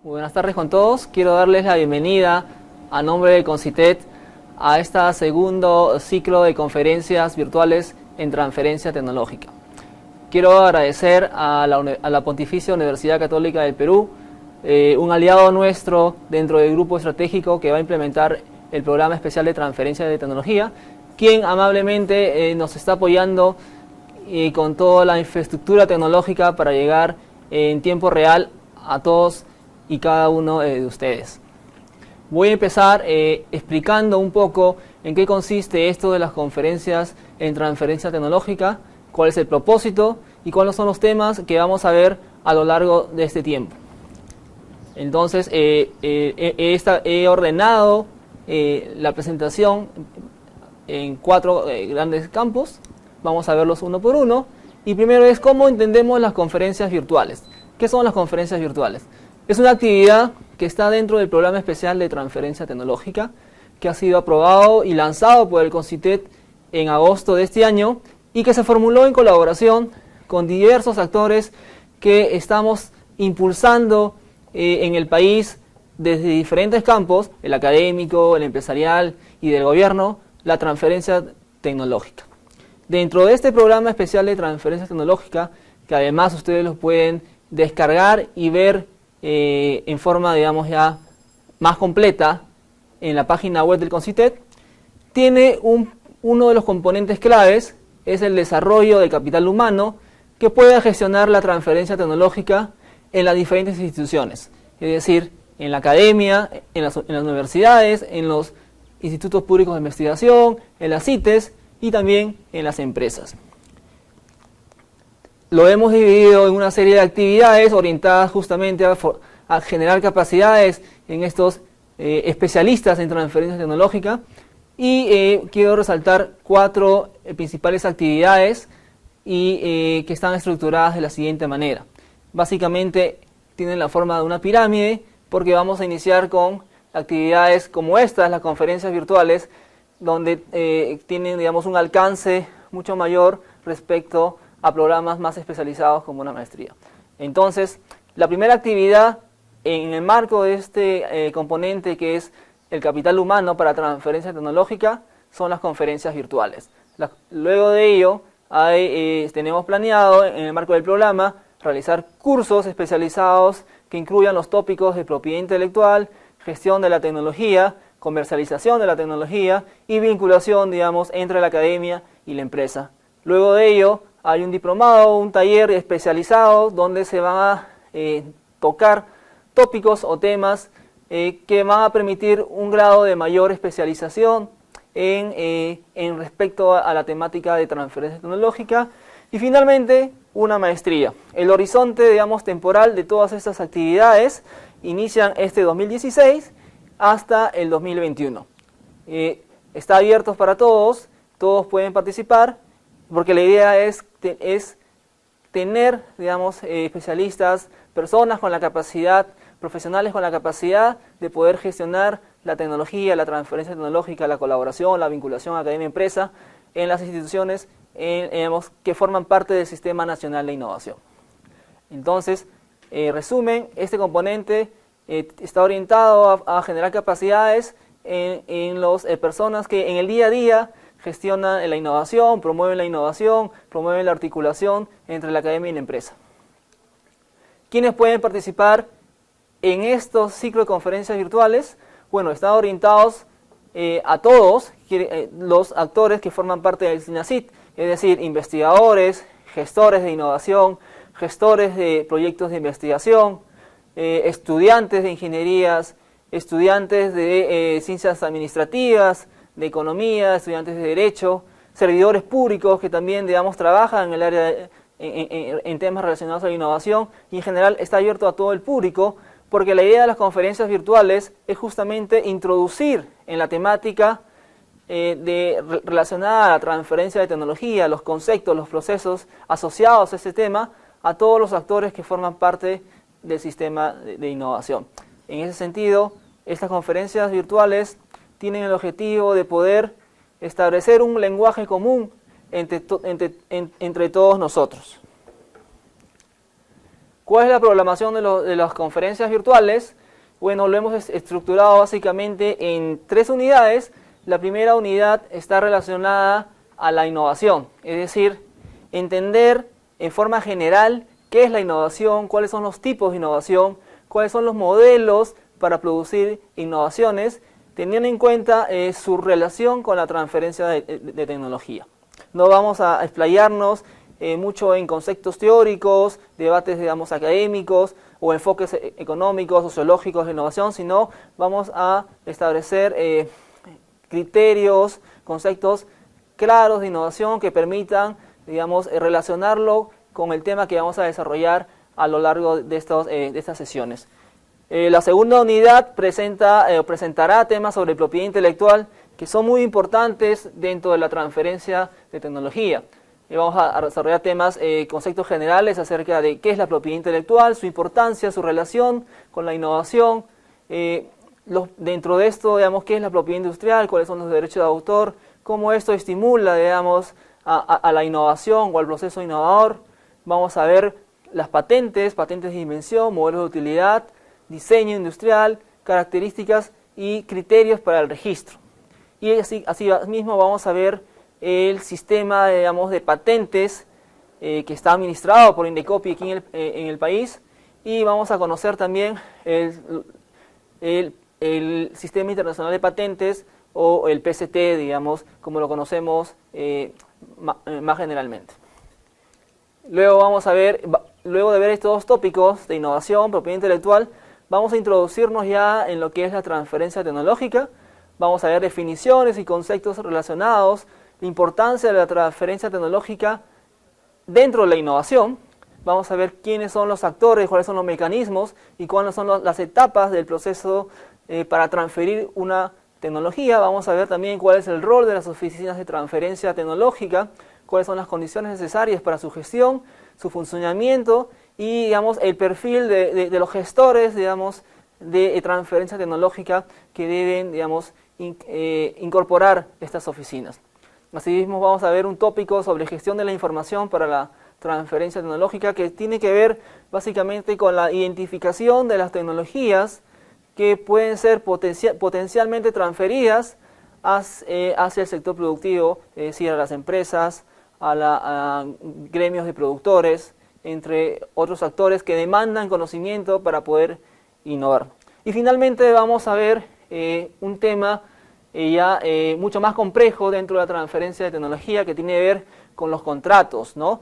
Buenas tardes con todos. Quiero darles la bienvenida a nombre de Concitet a este segundo ciclo de conferencias virtuales en transferencia tecnológica. Quiero agradecer a la Pontificia Universidad Católica del Perú, un aliado nuestro dentro del grupo estratégico que va a implementar el programa especial de transferencia de tecnología, quien amablemente nos está apoyando con toda la infraestructura tecnológica para llegar en tiempo real a todos y cada uno de ustedes. Voy a empezar explicando un poco en qué consiste esto de las conferencias en transferencia tecnológica, cuál es el propósito y cuáles son los temas que vamos a ver a lo largo de este tiempo. Entonces, he ordenado la presentación en 4 grandes campos. Vamos a verlos uno por uno. Y primero es cómo entendemos las conferencias virtuales. ¿Qué son las conferencias virtuales? Es una actividad que está dentro del programa especial de transferencia tecnológica que ha sido aprobado y lanzado por el Concitet en agosto de este año y que se formuló en colaboración con diversos actores que estamos impulsando en el país desde diferentes campos, el académico, el empresarial y del gobierno, la transferencia tecnológica. Dentro de este programa especial de transferencia tecnológica, que además ustedes lo pueden descargar y ver en forma, digamos, ya más completa en la página web del Concitet, tiene uno de los componentes claves, es el desarrollo del capital humano que pueda gestionar la transferencia tecnológica en las diferentes instituciones, es decir, en la academia, en las universidades, en los institutos públicos de investigación, en las CITES y también en las empresas. Lo hemos dividido en una serie de actividades orientadas justamente a generar capacidades en estos especialistas en transferencia tecnológica y quiero resaltar 4 principales actividades y que están estructuradas de la siguiente manera. Básicamente tienen la forma de una pirámide porque vamos a iniciar con actividades como estas, las conferencias virtuales, donde tienen, digamos, un alcance mucho mayor respecto a programas más especializados como una maestría. Entonces, la primera actividad en el marco de este componente que es el capital humano para transferencia tecnológica son las conferencias virtuales. Luego de ello, tenemos planeado en el marco del programa realizar cursos especializados que incluyan los tópicos de propiedad intelectual, gestión de la tecnología, comercialización de la tecnología y vinculación, digamos, entre la academia y la empresa. Luego de ello, hay un diplomado, un taller especializado donde se van a tocar tópicos o temas que van a permitir un grado de mayor especialización en respecto a la temática de transferencia tecnológica. Y finalmente, una maestría. El horizonte, digamos, temporal de todas estas actividades inician este 2016 hasta el 2021. Está abierto para todos, todos pueden participar, porque la idea es tener, digamos, especialistas, personas con la capacidad, profesionales con la capacidad de poder gestionar la tecnología, la transferencia tecnológica, la colaboración, la vinculación academia-empresa en las instituciones digamos, que forman parte del Sistema Nacional de Innovación. Entonces, resumen, este componente está orientado a generar capacidades en las personas que en el día a día gestionan la innovación, promueven la articulación entre la academia y la empresa. ¿Quiénes pueden participar en estos ciclos de conferencias virtuales? Bueno, están orientados a todos los actores que forman parte del CINACIT, es decir, investigadores, gestores de innovación, gestores de proyectos de investigación, estudiantes de ingenierías, estudiantes de ciencias administrativas, de economía, estudiantes de derecho, servidores públicos que también, digamos, trabajan en el área en temas relacionados a la innovación, y en general está abierto a todo el público, porque la idea de las conferencias virtuales es justamente introducir en la temática relacionada a la transferencia de tecnología, los conceptos, los procesos asociados a este tema, a todos los actores que forman parte del sistema de innovación. En ese sentido, estas conferencias virtuales tienen el objetivo de poder establecer un lenguaje común entre todos nosotros. ¿Cuál es la programación de las conferencias virtuales? Bueno, lo hemos estructurado básicamente en 3 unidades. La primera unidad está relacionada a la innovación, es decir, entender en forma general qué es la innovación, cuáles son los tipos de innovación, cuáles son los modelos para producir innovaciones, teniendo en cuenta su relación con la transferencia de tecnología. No vamos a explayarnos mucho en conceptos teóricos, debates, digamos, académicos o enfoques económicos, sociológicos de innovación, sino vamos a establecer criterios, conceptos claros de innovación que permitan, digamos, relacionarlo con el tema que vamos a desarrollar a lo largo de estas sesiones. La segunda unidad presentará temas sobre propiedad intelectual que son muy importantes dentro de la transferencia de tecnología. Vamos a desarrollar temas, conceptos generales acerca de qué es la propiedad intelectual, su importancia, su relación con la innovación. Dentro de esto, digamos, qué es la propiedad industrial, cuáles son los derechos de autor, cómo esto estimula, digamos, a la innovación o al proceso innovador. Vamos a ver las patentes de invención, modelos de utilidad, diseño industrial, características y criterios para el registro. Y así mismo vamos a ver el sistema, digamos, de patentes que está administrado por Indecopi aquí en el país, y vamos a conocer también el Sistema Internacional de Patentes, o el PCT, digamos, como lo conocemos más generalmente. Luego de ver estos 2 tópicos de innovación, propiedad intelectual, vamos a introducirnos ya en lo que es la transferencia tecnológica. Vamos a ver definiciones y conceptos relacionados, la importancia de la transferencia tecnológica dentro de la innovación. Vamos a ver quiénes son los actores, cuáles son los mecanismos y cuáles son las etapas del proceso para transferir una tecnología. Vamos a ver también cuál es el rol de las oficinas de transferencia tecnológica, cuáles son las condiciones necesarias para su gestión, su funcionamiento y, digamos, el perfil de los gestores, digamos, de transferencia tecnológica que deben, digamos, incorporar estas oficinas. Asimismo, vamos a ver un tópico sobre gestión de la información para la transferencia tecnológica, que tiene que ver básicamente con la identificación de las tecnologías que pueden ser potencialmente transferidas hacia el sector productivo, es decir, a las empresas, a gremios de productores, entre otros actores que demandan conocimiento para poder innovar. Y finalmente vamos a ver un tema mucho más complejo dentro de la transferencia de tecnología, que tiene que ver con los contratos, ¿no?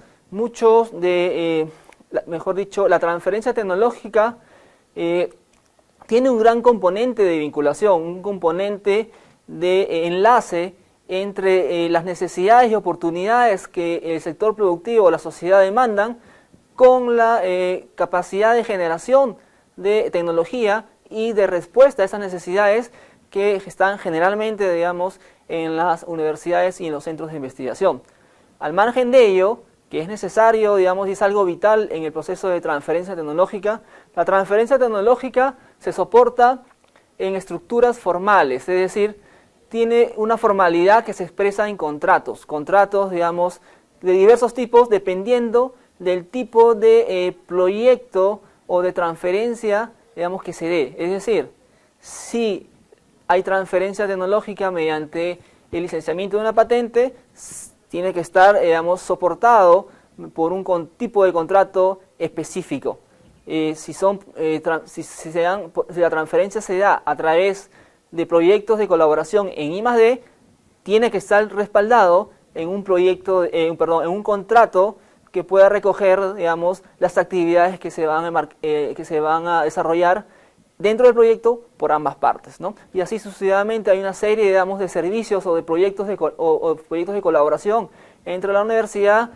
La transferencia tecnológica tiene un gran componente de vinculación, un componente de enlace entre las necesidades y oportunidades que el sector productivo o la sociedad demandan con la capacidad de generación de tecnología y de respuesta a esas necesidades que están generalmente, digamos, en las universidades y en los centros de investigación. Al margen de ello, que es necesario, digamos, y es algo vital en el proceso de transferencia tecnológica, la transferencia tecnológica se soporta en estructuras formales, es decir, tiene una formalidad que se expresa en contratos, digamos, de diversos tipos, dependiendo del tipo de proyecto o de transferencia, digamos, que se dé. Es decir, si hay transferencia tecnológica mediante el licenciamiento de una patente, tiene que estar, digamos, soportado por un tipo de contrato específico. Si la transferencia se da a través de proyectos de colaboración en I+D, tiene que estar respaldado en un contrato que pueda recoger, digamos, las actividades que se van a desarrollar dentro del proyecto por ambas partes, ¿no? Y así sucesivamente hay una serie, digamos, de servicios o de proyectos proyectos de colaboración entre la universidad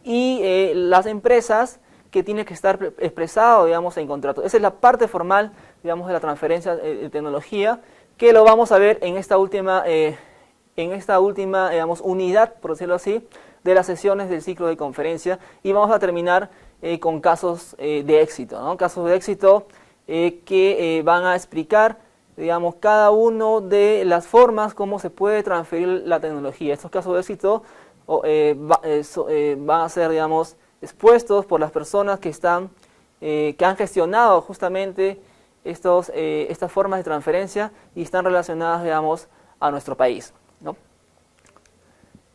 y las empresas que tiene que estar expresado, digamos, en contrato. Esa es la parte formal, digamos, de la transferencia de tecnología, que lo vamos a ver en esta última, digamos, unidad, por decirlo así, de las sesiones del ciclo de conferencia, y vamos a terminar con casos de éxito, ¿no? Casos de éxito que van a explicar, digamos, cada uno de las formas como se puede transferir la tecnología. Estos casos de éxito van a ser, digamos, expuestos por las personas que están que han gestionado justamente estas formas de transferencia y están relacionadas, digamos, a nuestro país, ¿no?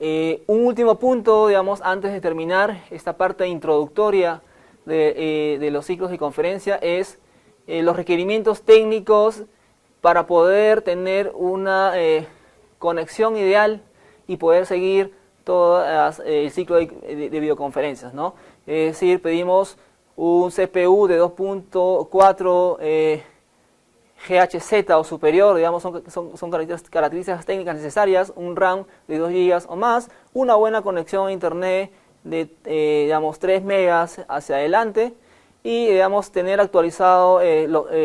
Un último punto, digamos, antes de terminar esta parte introductoria de los ciclos de conferencia es los requerimientos técnicos para poder tener una conexión ideal y poder seguir todo el ciclo de videoconferencias, ¿no? Es decir, pedimos un CPU de 2.4 GHz o superior, digamos, son características técnicas necesarias, un RAM de 2 GB o más, una buena conexión a internet de, digamos, 3 megas hacia adelante y, digamos, tener actualizado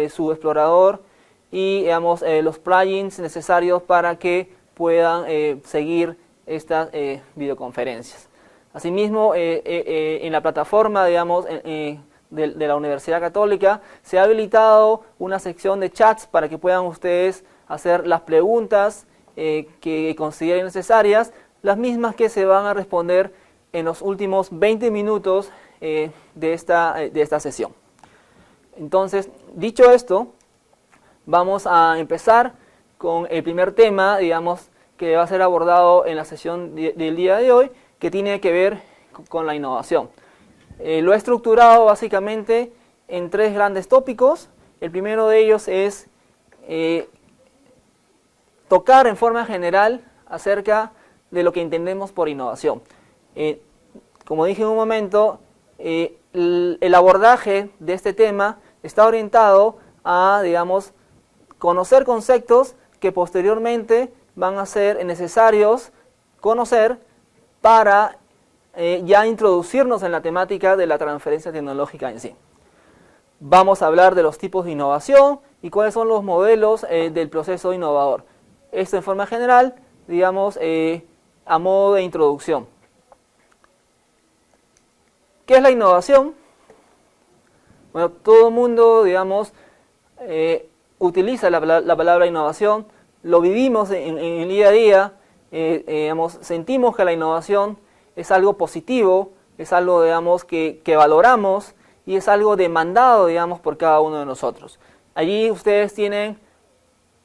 su explorador y, digamos, los plugins necesarios para que puedan seguir estas videoconferencias. Asimismo, en la plataforma, digamos, de la Universidad Católica se ha habilitado una sección de chats para que puedan ustedes hacer las preguntas que consideren necesarias, las mismas que se van a responder en los últimos 20 minutos de esta sesión. Entonces, dicho esto, vamos a empezar con el primer tema, digamos, que va a ser abordado en la sesión del día de hoy, que tiene que ver con la innovación. Lo he estructurado básicamente en 3 grandes tópicos. El primero de ellos es tocar en forma general acerca de lo que entendemos por innovación. Como dije en un momento, el abordaje de este tema está orientado a, digamos, conocer conceptos que posteriormente van a ser necesarios conocer para ya introducirnos en la temática de la transferencia tecnológica en sí. Vamos a hablar de los tipos de innovación y cuáles son los modelos del proceso innovador. Esto en forma general, digamos, a modo de introducción. ¿Qué es la innovación? Bueno, todo el mundo, digamos, utiliza la palabra innovación, lo vivimos en el día a día, digamos, sentimos que la innovación es algo positivo, es algo, digamos, que valoramos y es algo demandado, digamos, por cada uno de nosotros. Allí ustedes tienen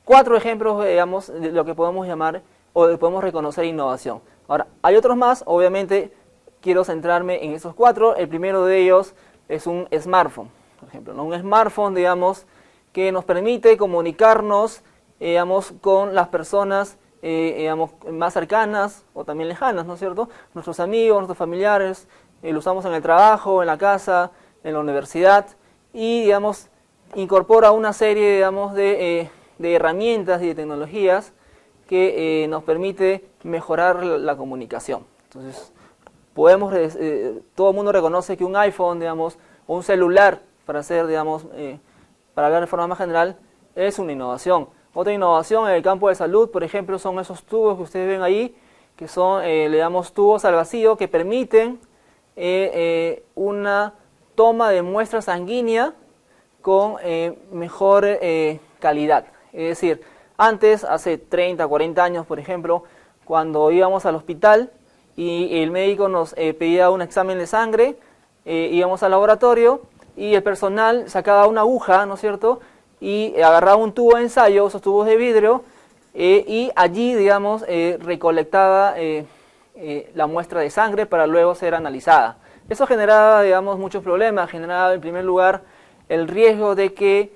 4 ejemplos, digamos, de lo que podemos llamar o de podemos reconocer innovación. Ahora, hay otros más, obviamente quiero centrarme en esos 4. El primero de ellos es un smartphone, por ejemplo, ¿no? Un smartphone, digamos, que nos permite comunicarnos, digamos, con las personas digamos, más cercanas o también lejanas, ¿no es cierto? Nuestros amigos, nuestros familiares, lo usamos en el trabajo, en la casa, en la universidad y, digamos, incorpora una serie, digamos, de herramientas y de tecnologías que nos permite mejorar la comunicación. Entonces, todo el mundo reconoce que un iPhone, digamos, o un celular, para hacer, digamos, para hablar de forma más general, es una innovación. Otra innovación en el campo de salud, por ejemplo, son esos tubos que ustedes ven ahí, que son, le damos tubos al vacío, que permiten una toma de muestra sanguínea con mejor calidad. Es decir, antes, hace 30, 40 años, por ejemplo, cuando íbamos al hospital y el médico nos pedía un examen de sangre, íbamos al laboratorio y el personal sacaba una aguja, ¿no es cierto?, y agarraba un tubo de ensayo, esos tubos de vidrio, y allí, digamos, recolectaba la muestra de sangre para luego ser analizada. Eso generaba, digamos, muchos problemas. Generaba, en primer lugar, el riesgo de que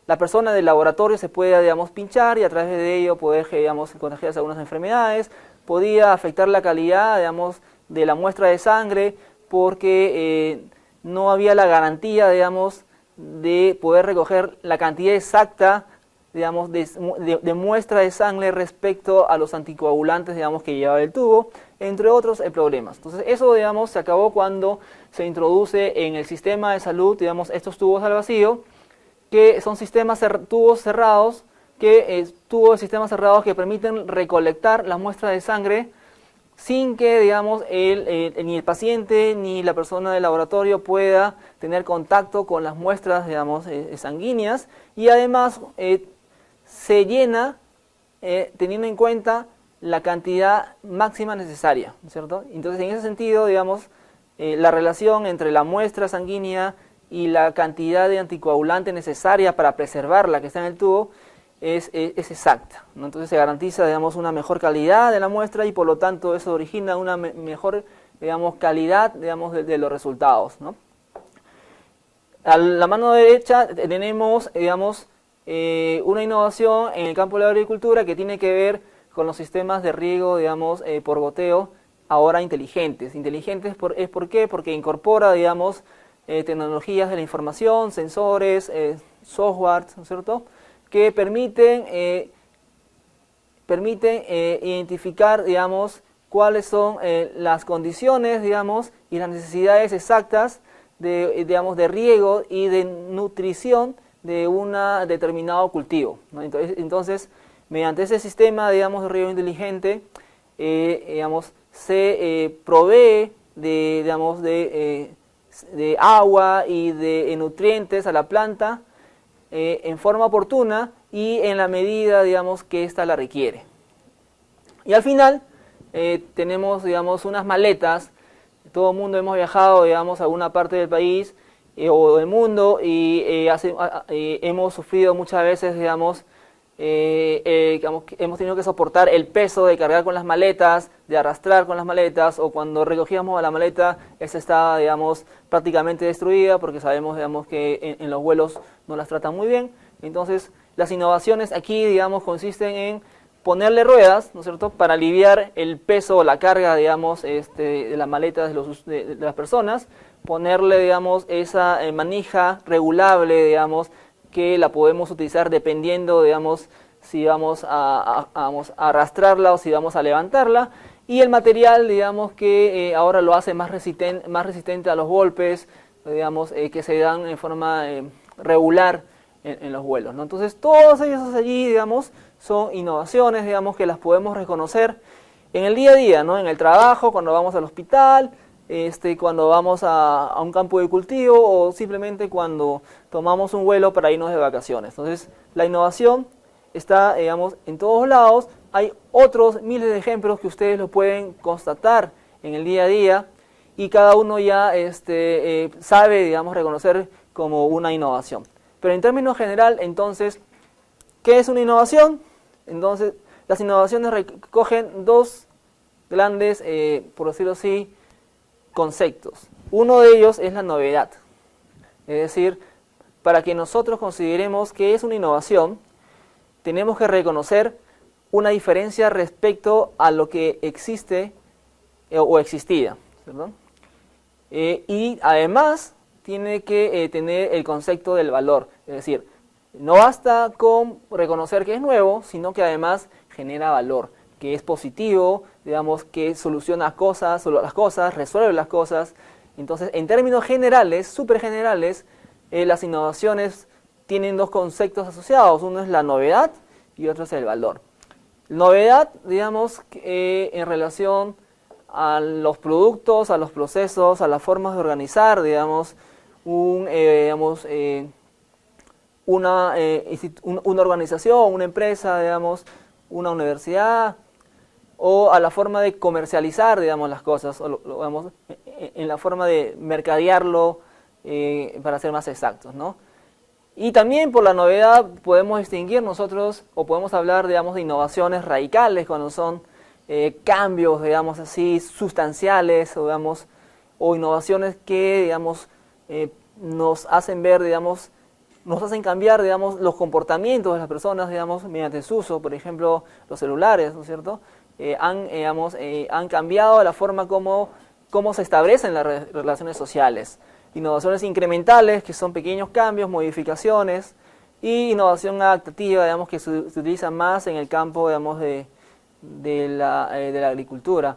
la persona del laboratorio se pueda, digamos, pinchar y a través de ello poder, digamos, contagiarse algunas enfermedades. Podía afectar la calidad, digamos, de la muestra de sangre porque no había la garantía, digamos, de poder recoger la cantidad exacta, digamos, de muestra de sangre respecto a los anticoagulantes, digamos, que llevaba el tubo, entre otros problemas. Entonces eso, digamos, se acabó cuando se introduce en el sistema de salud, digamos, estos tubos al vacío, que son tubos cerrados, sistemas cerrados que permiten recolectar las muestras de sangre sin que, digamos, ni el paciente ni la persona del laboratorio pueda tener contacto con las muestras, digamos, sanguíneas, y además se llena teniendo en cuenta la cantidad máxima necesaria, ¿no es cierto? Entonces, en ese sentido, digamos, la relación entre la muestra sanguínea y la cantidad de anticoagulante necesaria para preservarla que está en el tubo es exacta, ¿no? Entonces se garantiza, digamos, una mejor calidad de la muestra y por lo tanto eso origina una mejor, digamos, calidad, digamos, de los resultados, ¿no? A la mano derecha tenemos, digamos, una innovación en el campo de la agricultura que tiene que ver con los sistemas de riego, digamos, por goteo, ahora inteligentes. Inteligentes ¿por qué? Porque incorpora, digamos, tecnologías de la información, sensores, software, ¿no es cierto?, que permiten identificar, digamos, cuáles son las condiciones, digamos, y las necesidades exactas de riego y de nutrición de un determinado cultivo, ¿no? Entonces, mediante ese sistema, digamos, de riego inteligente, digamos, se provee de agua y de nutrientes a la planta en forma oportuna y en la medida, digamos, que ésta la requiere. Y al final tenemos, digamos, unas maletas. Todo el mundo hemos viajado, digamos, a alguna parte del país o del mundo y hemos sufrido muchas veces, digamos, hemos tenido que soportar el peso de cargar con las maletas, de arrastrar con las maletas, o cuando recogíamos a la maleta, esa estaba, digamos, prácticamente destruida, porque sabemos, digamos, que en los vuelos no las tratan muy bien. Entonces, las innovaciones aquí, digamos, consisten en ponerle ruedas, ¿no es cierto?, para aliviar el peso o la carga, digamos, de las maletas de las personas, ponerle, digamos, esa manija regulable, digamos, que la podemos utilizar dependiendo, digamos, si vamos a arrastrarla o si vamos a levantarla, y el material, digamos, que ahora lo hace más resistente a los golpes, digamos, que se dan en forma regular en los vuelos, ¿no? Entonces, todos ellos allí, digamos, son innovaciones, digamos, que las podemos reconocer en el día a día, ¿no? En el trabajo, cuando vamos al hospital, cuando vamos a un campo de cultivo o simplemente cuando tomamos un vuelo para irnos de vacaciones. Entonces, la innovación está, digamos, en todos lados. Hay otros miles de ejemplos que ustedes lo pueden constatar en el día a día y cada uno ya sabe, digamos, reconocer como una innovación. Pero en términos general, entonces, ¿qué es una innovación? Entonces, las innovaciones recogen dos grandes, por decirlo así, conceptos. Uno de ellos es la novedad. Es decir, para que nosotros consideremos que es una innovación, tenemos que reconocer una diferencia respecto a lo que existe o existía, ¿verdad? Y además tiene que tener el concepto del valor. Es decir, no basta con reconocer que es nuevo, sino que además genera valor, que es positivo, digamos, que soluciona las cosas, resuelve las cosas. Entonces, en términos generales, súper generales, las innovaciones tienen dos conceptos asociados. Uno es la novedad y otro es el valor. Novedad, digamos, en relación a los productos, a los procesos, a las formas de organizar, digamos, una organización, una empresa, digamos, una universidad, o a la forma de comercializar, digamos, las cosas, o digamos, en la forma de mercadearlo, para ser más exactos, ¿no? Y también por la novedad podemos distinguir nosotros, o podemos hablar, digamos, de innovaciones radicales, cuando son cambios, digamos así, sustanciales, o, digamos, o innovaciones que, digamos, nos hacen ver, digamos, nos hacen cambiar, digamos, los comportamientos de las personas, digamos, mediante su uso. Por ejemplo, los celulares, ¿no es cierto?, han cambiado la forma como se establecen las relaciones sociales. Innovaciones incrementales, que son pequeños cambios, modificaciones, y innovación adaptativa, digamos, que se utiliza más en el campo, digamos, de la agricultura.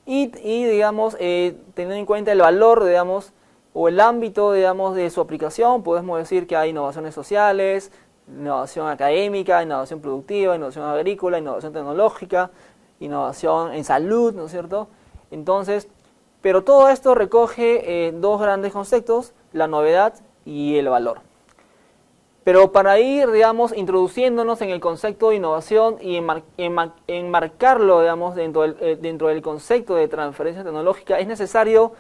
Y digamos, teniendo en cuenta el valor, digamos, o el ámbito, digamos, de su aplicación, podemos decir que hay innovaciones sociales, innovación académica, innovación productiva, innovación agrícola, innovación tecnológica, innovación en salud, ¿no es cierto? Entonces, pero todo esto recoge dos grandes conceptos, la novedad y el valor. Pero para ir, digamos, introduciéndonos en el concepto de innovación y enmarcarlo, digamos, dentro del concepto de transferencia tecnológica, es necesario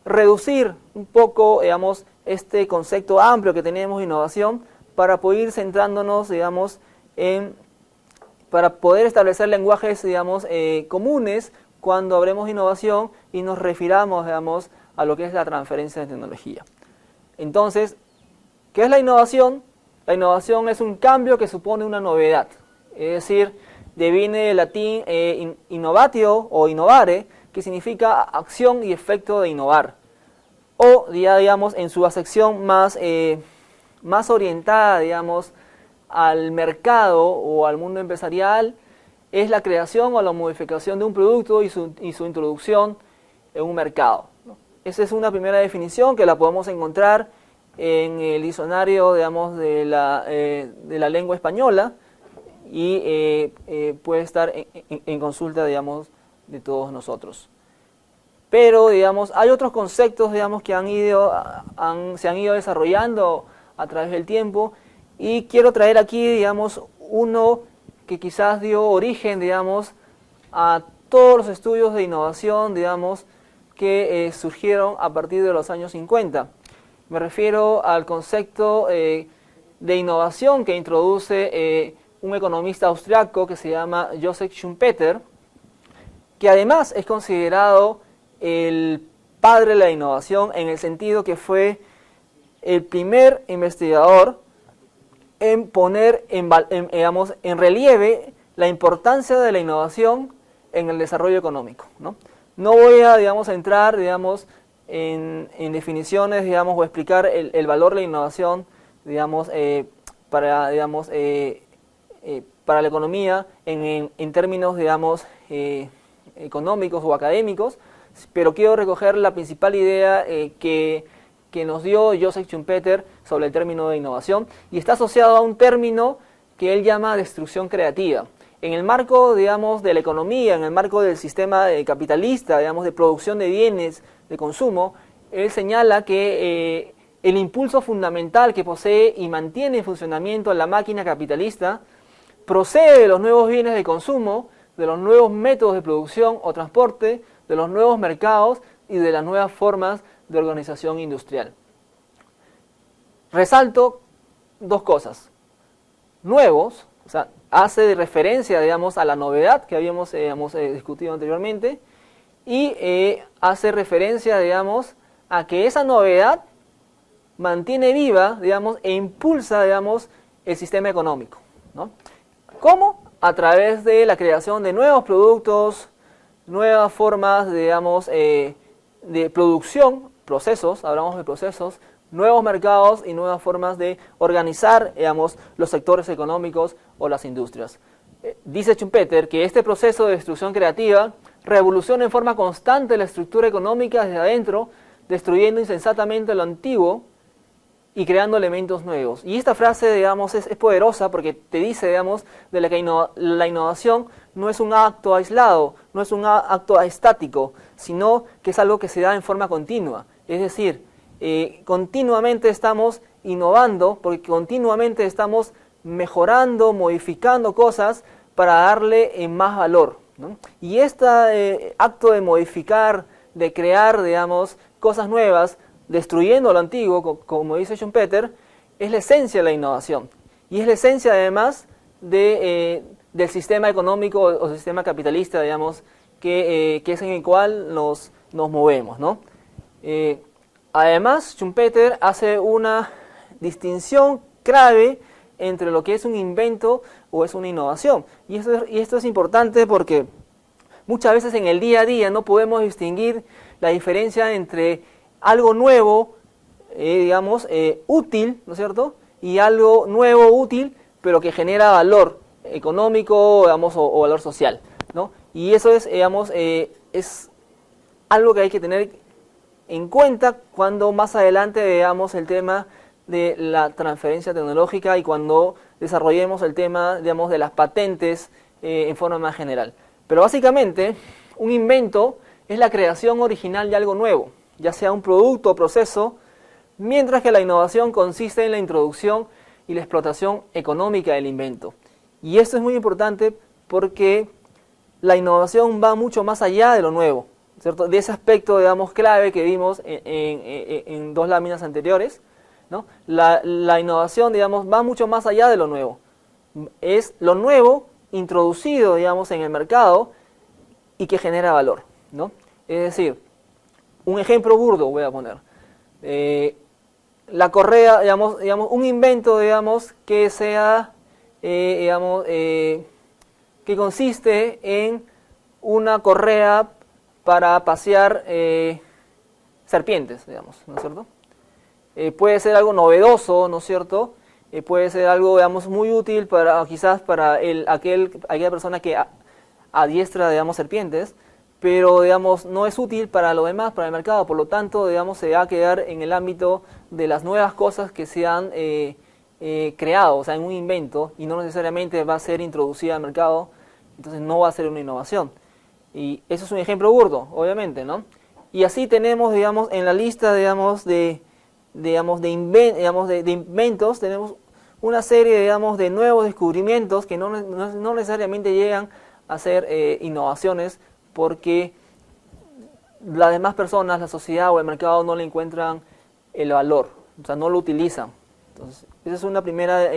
reducir un poco, digamos, este concepto amplio que tenemos de innovación para poder ir centrándonos, digamos, para poder establecer lenguajes, digamos, comunes cuando hablemos de innovación y nos refiramos, digamos, a lo que es la transferencia de tecnología. Entonces, ¿qué es la innovación? La innovación es un cambio que supone una novedad, es decir, deviene del latín innovatio o innovare, que significa acción y efecto de innovar, o ya digamos en su acepción más orientada, digamos, al mercado o al mundo empresarial, es la creación o la modificación de un producto y su introducción en un mercado, ¿no? Esa es una primera definición que la podemos encontrar en el diccionario, digamos, de la lengua española y puede estar en consulta, digamos, de todos nosotros. Pero, digamos, hay otros conceptos, digamos, que se han ido desarrollando a través del tiempo y quiero traer aquí, digamos, uno que quizás dio origen, digamos, a todos los estudios de innovación, digamos, que surgieron a partir de los años 50. Me refiero al concepto de innovación que introduce un economista austriaco que se llama Joseph Schumpeter, que además es considerado el padre de la innovación en el sentido que fue el primer investigador en poner digamos, en relieve la importancia de la innovación en el desarrollo económico, ¿no? No voy a, digamos, entrar, digamos, en definiciones, digamos, o explicar el valor de la innovación, digamos, para la economía en términos, digamos, económicos o académicos, pero quiero recoger la principal idea que nos dio Joseph Schumpeter sobre el término de innovación, y está asociado a un término que él llama destrucción creativa. En el marco, digamos, de la economía, en el marco del sistema capitalista, digamos, de producción de bienes, de consumo, él señala que el impulso fundamental que posee y mantiene en funcionamiento la máquina capitalista procede de los nuevos bienes de consumo, de los nuevos métodos de producción o transporte, de los nuevos mercados y de las nuevas formas de organización industrial. Resalto dos cosas. Nuevos, o sea, hace referencia, digamos, a la novedad que habíamos discutido anteriormente, y hace referencia, digamos, a que esa novedad mantiene viva, digamos, e impulsa, digamos, el sistema económico, ¿no? ¿Cómo? A través de la creación de nuevos productos, nuevas formas, digamos, de producción, procesos, hablamos de procesos, nuevos mercados y nuevas formas de organizar, digamos, los sectores económicos o las industrias. Dice Schumpeter que este proceso de destrucción creativa revoluciona en forma constante la estructura económica desde adentro, destruyendo insensatamente lo antiguo y creando elementos nuevos. Y esta frase, digamos, es poderosa porque te dice, digamos, de la que la innovación no es un acto aislado, no es un acto estático, sino que es algo que se da en forma continua. Es decir, continuamente estamos innovando porque continuamente estamos mejorando, modificando cosas para darle más valor, ¿no? Y este acto de modificar, de crear, digamos, cosas nuevas, destruyendo lo antiguo, como dice Schumpeter, es la esencia de la innovación. Y es la esencia, además, del sistema económico o sistema capitalista, digamos, que es en el cual nos movemos, ¿no? Además, Schumpeter hace una distinción clave entre lo que es un invento o es una innovación. Y esto es importante porque muchas veces en el día a día no podemos distinguir la diferencia entre algo nuevo, digamos, útil, ¿no es cierto? Y algo nuevo, útil, pero que genera valor económico, digamos, o valor social, ¿no? Y eso es, digamos, es algo que hay que tener en cuenta cuando más adelante veamos el tema de la transferencia tecnológica y cuando desarrollemos el tema, digamos, de las patentes en forma más general. Pero básicamente, un invento es la creación original de algo nuevo, ya sea un producto o proceso, mientras que la innovación consiste en la introducción y la explotación económica del invento. Y esto es muy importante porque la innovación va mucho más allá de lo nuevo, ¿cierto? De ese aspecto, digamos, clave que vimos en dos láminas anteriores, ¿no? La innovación, digamos, va mucho más allá de lo nuevo. Es lo nuevo introducido, digamos, en el mercado y que genera valor, ¿no? Es decir, un ejemplo burdo voy a poner. La correa, digamos, un invento, digamos, que sea, que consiste en una correa para pasear serpientes, digamos, ¿no es cierto? Puede ser algo novedoso, ¿no es cierto? Puede ser algo, digamos, muy útil para, quizás para aquella persona que adiestra, digamos, serpientes, pero, digamos, no es útil para lo demás, para el mercado. Por lo tanto, digamos, se va a quedar en el ámbito de las nuevas cosas que se han creado, o sea, en un invento, y no necesariamente va a ser introducida al mercado, entonces no va a ser una innovación. Y eso es un ejemplo burdo, obviamente, ¿no? Y así tenemos, digamos, en la lista, digamos, de inventos, tenemos una serie, digamos, de nuevos descubrimientos que no necesariamente llegan a ser innovaciones, porque las demás personas, la sociedad o el mercado no le encuentran el valor, o sea, no lo utilizan. Entonces, esa es una primera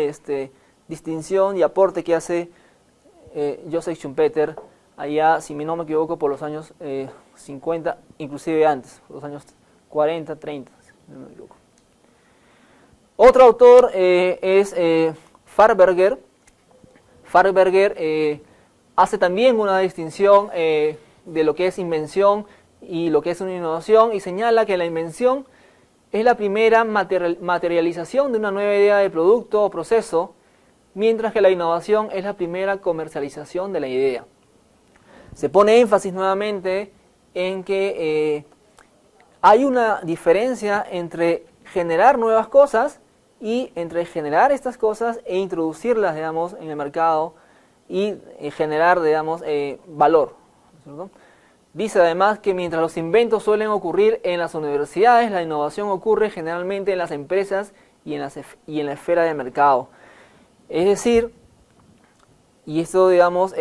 distinción y aporte que hace Joseph Schumpeter allá, si no me equivoco, por los años 50, inclusive antes, por los años 40, 30, si no me equivoco. Otro autor es Farberger. Farberger hace también una distinción de lo que es invención y lo que es una innovación, y señala que la invención es la primera materialización de una nueva idea de producto o proceso, mientras que la innovación es la primera comercialización de la idea. Se pone énfasis nuevamente en que hay una diferencia entre generar nuevas cosas y entre generar estas cosas e introducirlas, digamos, en el mercado y generar, digamos, valor, ¿cierto? Dice además que mientras los inventos suelen ocurrir en las universidades, la innovación ocurre generalmente en las empresas y en la esfera de mercado. Es decir, y esto, digamos,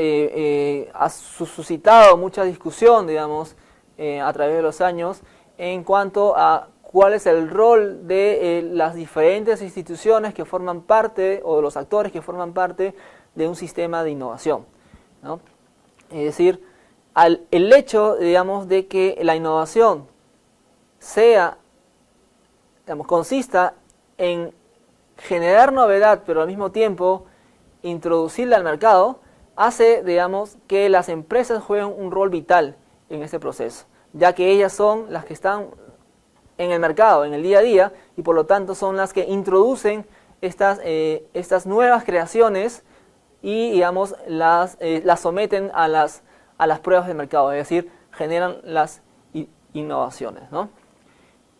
ha suscitado mucha discusión, digamos, a través de los años, en cuanto a cuál es el rol de las diferentes instituciones que forman parte, o de los actores que forman parte de un sistema de innovación, ¿no? Es decir, el hecho, digamos, de que la innovación sea, digamos, consista en generar novedad, pero al mismo tiempo introducirla al mercado, hace, digamos, que las empresas jueguen un rol vital en este proceso, ya que ellas son las que están en el mercado, en el día a día, y por lo tanto son las que introducen estas nuevas creaciones y, digamos, las someten a las pruebas de mercado, es decir, generan las innovaciones, ¿no?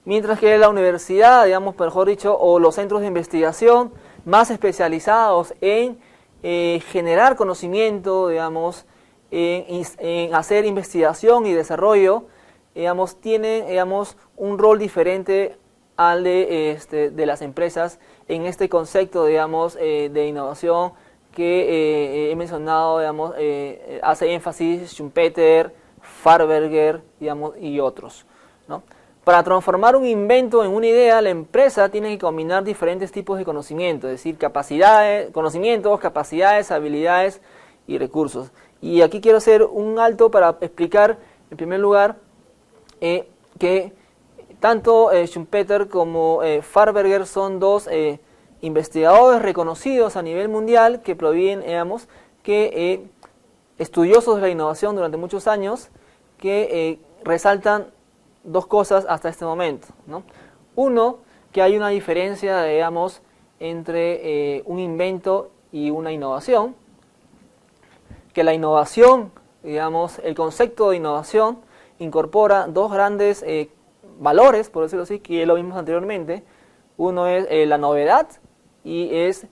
Mientras que la universidad, digamos, mejor dicho, o los centros de investigación más especializados en generar conocimiento, digamos, en hacer investigación y desarrollo, digamos, tienen, digamos, un rol diferente al de las empresas en este concepto, digamos, de innovación que he mencionado, digamos, hace énfasis Schumpeter, Farberger, digamos, y otros, ¿no? Para transformar un invento en una idea, la empresa tiene que combinar diferentes tipos de conocimiento, es decir, conocimientos, capacidades, habilidades y recursos. Y aquí quiero hacer un alto para explicar, en primer lugar, que tanto Schumpeter como Farberger son dos investigadores reconocidos a nivel mundial que provienen, digamos, que estudiosos de la innovación durante muchos años, que resaltan dos cosas hasta este momento, ¿no? Uno, que hay una diferencia, digamos, entre un invento y una innovación, que la innovación, digamos, el concepto de innovación incorpora dos grandes valores, por decirlo así, que ya lo vimos anteriormente. Uno es la novedad y es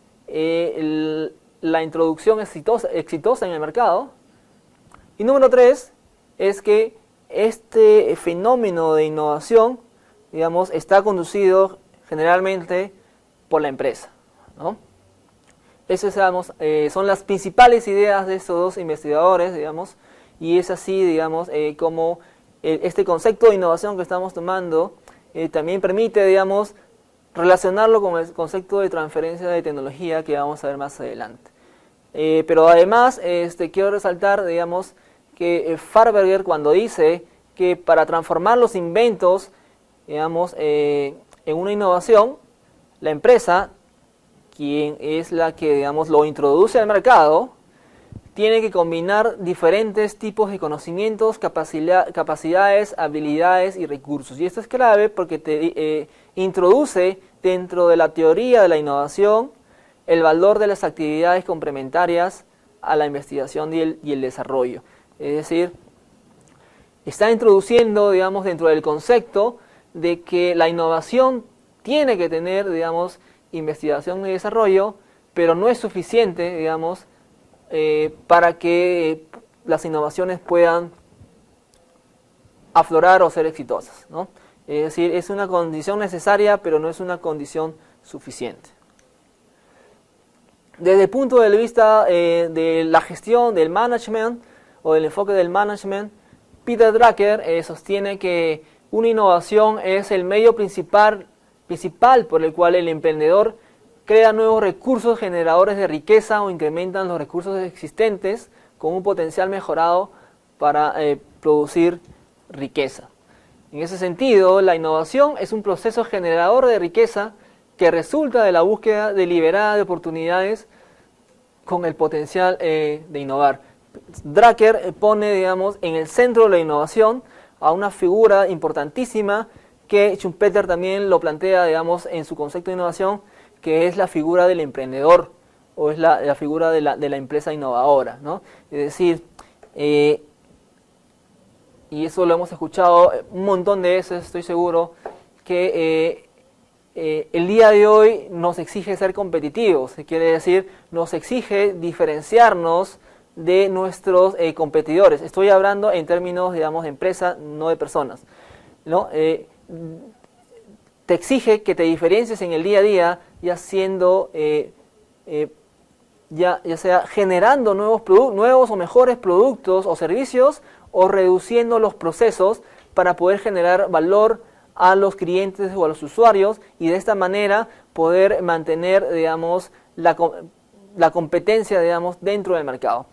la introducción exitosa en el mercado. Y número 3 es que este fenómeno de innovación, digamos, está conducido generalmente por la empresa, ¿no? Esas, digamos, son las principales ideas de estos dos investigadores, digamos, y es así, digamos, como este concepto de innovación que estamos tomando también permite, digamos, relacionarlo con el concepto de transferencia de tecnología que vamos a ver más adelante. Pero además quiero resaltar, digamos, que Farberger, cuando dice que para transformar los inventos, digamos, en una innovación, la empresa, quien es la que, digamos, lo introduce al mercado, tiene que combinar diferentes tipos de conocimientos, capacidades, habilidades y recursos. Y esto es clave porque te introduce dentro de la teoría de la innovación el valor de las actividades complementarias a la investigación y el desarrollo. Es decir, está introduciendo, digamos, dentro del concepto de que la innovación tiene que tener, digamos, investigación y desarrollo, pero no es suficiente, digamos, para que las innovaciones puedan aflorar o ser exitosas, ¿no? Es decir, es una condición necesaria, pero no es una condición suficiente. Desde el punto de vista de la gestión, del management, o del enfoque del management, Peter Drucker sostiene que una innovación es el medio principal por el cual el emprendedor crea nuevos recursos generadores de riqueza o incrementan los recursos existentes con un potencial mejorado para producir riqueza. En ese sentido, la innovación es un proceso generador de riqueza que resulta de la búsqueda deliberada de oportunidades con el potencial de innovar. Drucker pone, digamos, en el centro de la innovación a una figura importantísima que Schumpeter también lo plantea, digamos, en su concepto de innovación, que es la figura del emprendedor, o es la figura de la empresa innovadora, ¿no? Es decir, y eso lo hemos escuchado un montón de veces, estoy seguro, que el día de hoy nos exige ser competitivos, quiere decir, nos exige diferenciarnos de nuestros competidores. Estoy hablando en términos, digamos, de empresa, no de personas, ¿no? Te exige que te diferencies en el día a día, ya siendo, ya sea generando nuevos o mejores productos o servicios, o reduciendo los procesos para poder generar valor a los clientes o a los usuarios, y de esta manera poder mantener, digamos, la competencia, digamos, dentro del mercado.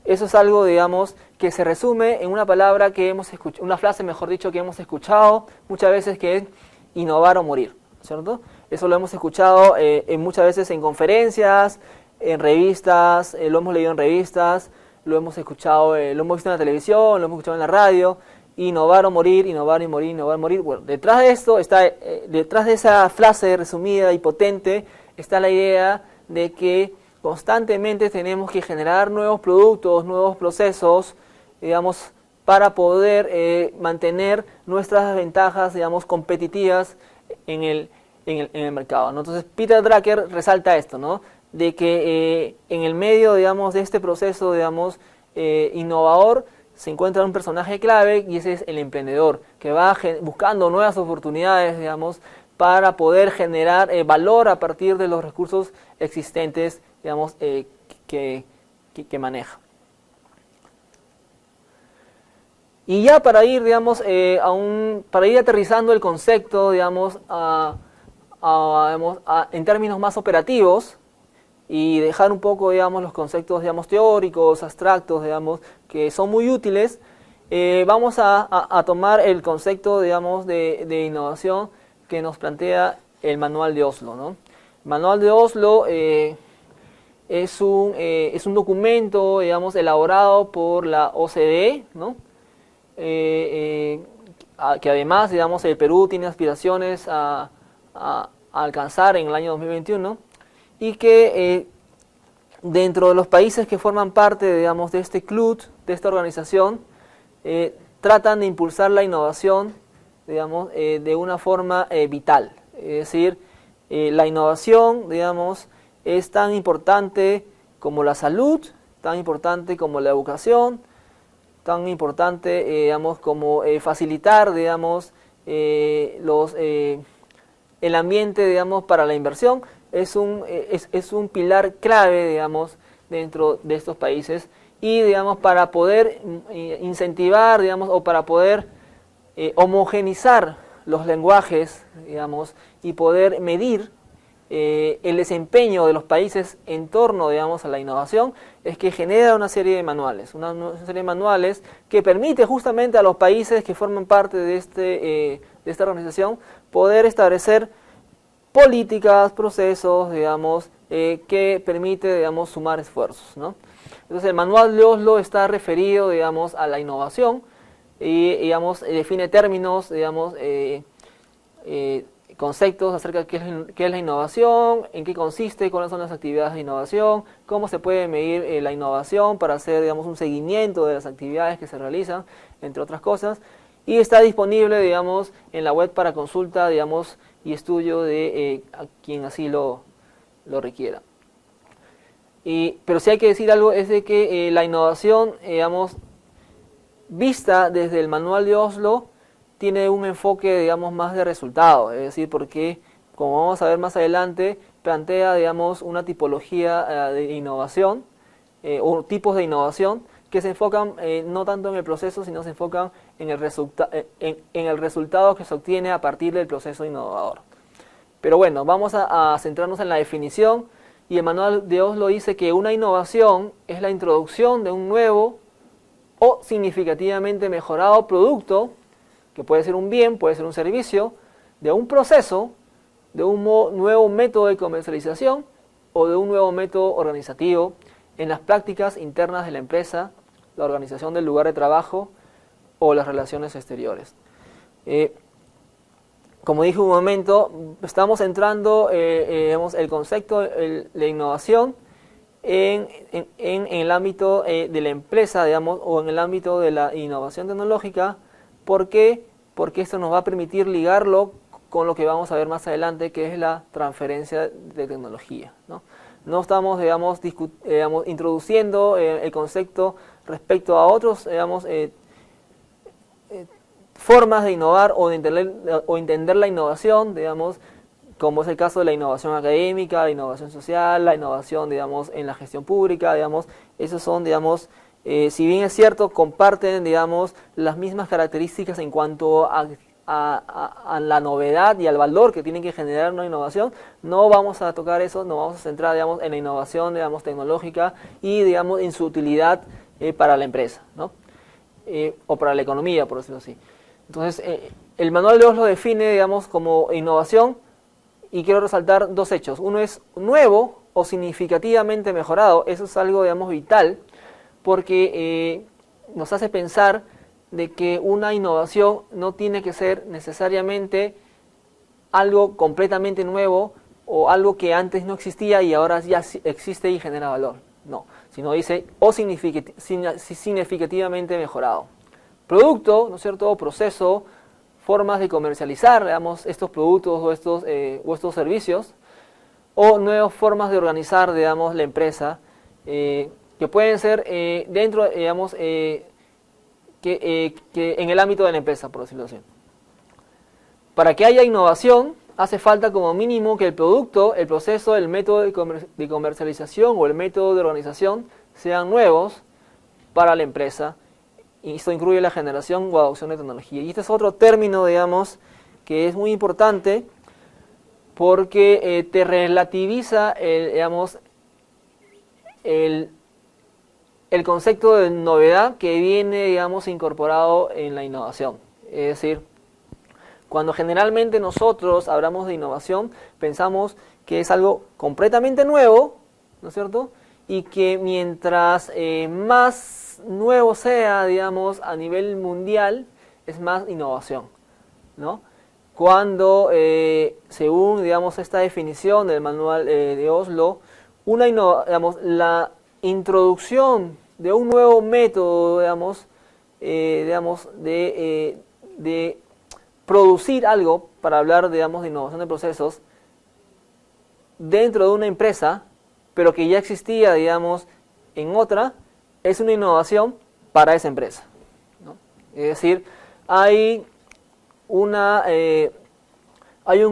Eso es algo, digamos, que se resume en una palabra que hemos escuchado, una frase, mejor dicho, que hemos escuchado muchas veces, que es innovar o morir, ¿cierto? Eso lo hemos escuchado muchas veces en conferencias, en revistas, lo hemos leído en revistas, lo hemos escuchado, lo hemos visto en la televisión, lo hemos escuchado en la radio. Innovar o morir, innovar y morir, innovar o morir. Bueno, detrás de esto está, detrás de esa frase resumida y potente, está la idea de que constantemente tenemos que generar nuevos productos, nuevos procesos, digamos, para poder mantener nuestras ventajas, digamos, competitivas en el mercado, ¿no? Entonces, Peter Drucker resalta esto, ¿no? De que en el medio, digamos, de este proceso, digamos, innovador, se encuentra un personaje clave, y ese es el emprendedor, que va buscando nuevas oportunidades, digamos, para poder generar valor a partir de los recursos existentes, digamos, que maneja. Y ya para ir, digamos, para ir aterrizando el concepto, digamos, en términos más operativos, y dejar un poco, digamos, los conceptos, digamos, teóricos, abstractos, digamos, que son muy útiles, vamos a tomar el concepto, digamos, de innovación que nos plantea el Manual de Oslo, ¿no? El Manual de Oslo es un documento, digamos, elaborado por la OCDE, ¿no? Que además, digamos, el Perú tiene aspiraciones a alcanzar en el año 2021, y que dentro de los países que forman parte, digamos, de este club, de esta organización, tratan de impulsar la innovación, digamos, de una forma vital. Es decir, la innovación, digamos, es tan importante como la salud, tan importante como la educación, tan importante, digamos, como facilitar, digamos, el ambiente, digamos, para la inversión. Es un pilar clave, digamos, dentro de estos países, y, digamos, para poder incentivar, digamos, o para poder homogenizar los lenguajes, digamos, y poder medir el desempeño de los países en torno, digamos, a la innovación, es que genera una serie de manuales, una serie de manuales que permite justamente a los países que forman parte de esta organización poder establecer políticas, procesos, digamos, que permite, digamos, sumar esfuerzos, ¿no? Entonces el manual de Oslo está referido, digamos, a la innovación y, digamos, define términos, digamos, conceptos acerca de qué es la innovación, en qué consiste, cuáles son las actividades de innovación, cómo se puede medir la innovación para hacer, digamos, un seguimiento de las actividades que se realizan, entre otras cosas, y está disponible, digamos, en la web para consulta, digamos, y estudio de a quien así lo requiera. Pero si hay que decir algo es de que la innovación, digamos, vista desde el manual de Oslo, tiene un enfoque, digamos, más de resultado, es decir, porque, como vamos a ver más adelante, plantea, digamos, una tipología de innovación, o tipos de innovación, que se enfocan no tanto en el proceso, sino se enfocan en el resultado que se obtiene a partir del proceso innovador. Pero bueno, vamos a centrarnos en la definición, y el manual de Oslo dice que una innovación es la introducción de un nuevo o significativamente mejorado producto, que puede ser un bien, puede ser un servicio, de un proceso, de un nuevo método de comercialización o de un nuevo método organizativo en las prácticas internas de la empresa, la organización del lugar de trabajo o las relaciones exteriores. Como dije un momento, estamos entrando, digamos, el concepto de innovación en el ámbito de la empresa, digamos, o en el ámbito de la innovación tecnológica. ¿Por qué? Porque esto nos va a permitir ligarlo con lo que vamos a ver más adelante, que es la transferencia de tecnología, ¿no? No estamos, digamos, introduciendo el concepto respecto a otros, digamos, formas de innovar o entender la innovación, digamos, como es el caso de la innovación académica, la innovación social, la innovación, digamos, en la gestión pública, digamos, esos son, digamos, si bien es cierto, comparten, digamos, las mismas características en cuanto a la novedad y al valor que tiene que generar una innovación. No vamos a tocar eso, nos vamos a centrar, digamos, en la innovación, digamos, tecnológica y, digamos, en su utilidad para la empresa, ¿no? O para la economía, por decirlo así. Entonces, el manual de Oslo define, digamos, como innovación, y quiero resaltar dos hechos. Uno es nuevo o significativamente mejorado. Eso es algo, digamos, vital, porque nos hace pensar de que una innovación no tiene que ser necesariamente algo completamente nuevo o algo que antes no existía y ahora ya existe y genera valor. No, sino dice o significativamente mejorado. Producto, ¿no es cierto?, o proceso, formas de comercializar, digamos, estos productos o estos servicios, o nuevas formas de organizar, digamos, la empresa, que pueden ser dentro, digamos, que en el ámbito de la empresa, por decirlo así. Para que haya innovación, hace falta como mínimo que el producto, el proceso, el método de comercialización o el método de organización sean nuevos para la empresa, y esto incluye la generación o adopción de tecnología. Y este es otro término, digamos, que es muy importante porque te relativiza, digamos, el concepto de novedad que viene, digamos, incorporado en la innovación. Es decir, cuando generalmente nosotros hablamos de innovación, pensamos que es algo completamente nuevo, ¿no es cierto? Y que mientras más nuevo sea, digamos, a nivel mundial, es más innovación, ¿no? Cuando, según, digamos, esta definición del manual de Oslo, digamos, la introducción de un nuevo método, digamos, de producir algo, para hablar, digamos, de innovación de procesos, dentro de una empresa, pero que ya existía, digamos, en otra, es una innovación para esa empresa, ¿no? Es decir, hay un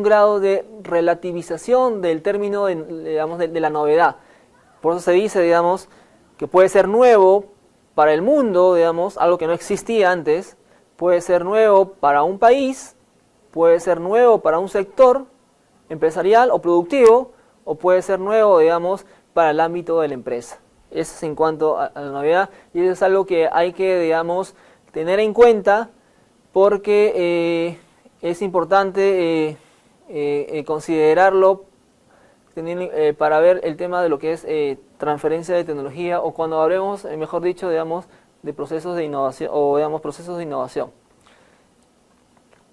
grado de relativización del término, digamos, de la novedad. Por eso se dice, digamos, que puede ser nuevo para el mundo, digamos, algo que no existía antes, puede ser nuevo para un país, puede ser nuevo para un sector empresarial o productivo, o puede ser nuevo, digamos, para el ámbito de la empresa. Eso es en cuanto a la novedad, y eso es algo que hay que, digamos, tener en cuenta, porque es importante considerarlo para ver el tema de lo que es transferencia de tecnología, o cuando hablemos, mejor dicho, digamos, de procesos de innovación, o digamos, procesos de innovación.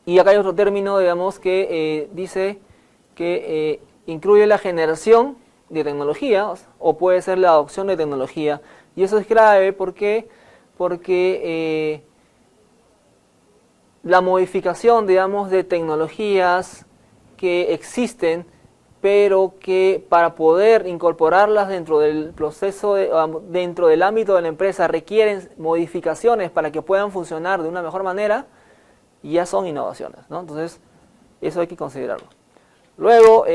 Y acá hay otro término, digamos, que dice que incluye la generación de tecnología, o puede ser la adopción de tecnología. Y eso es grave, ¿por qué? Porque la modificación, digamos, de tecnologías que existen, pero que para poder incorporarlas dentro del proceso, dentro del ámbito de la empresa, requieren modificaciones para que puedan funcionar de una mejor manera, ya son innovaciones, ¿no? Entonces, eso hay que considerarlo. Luego,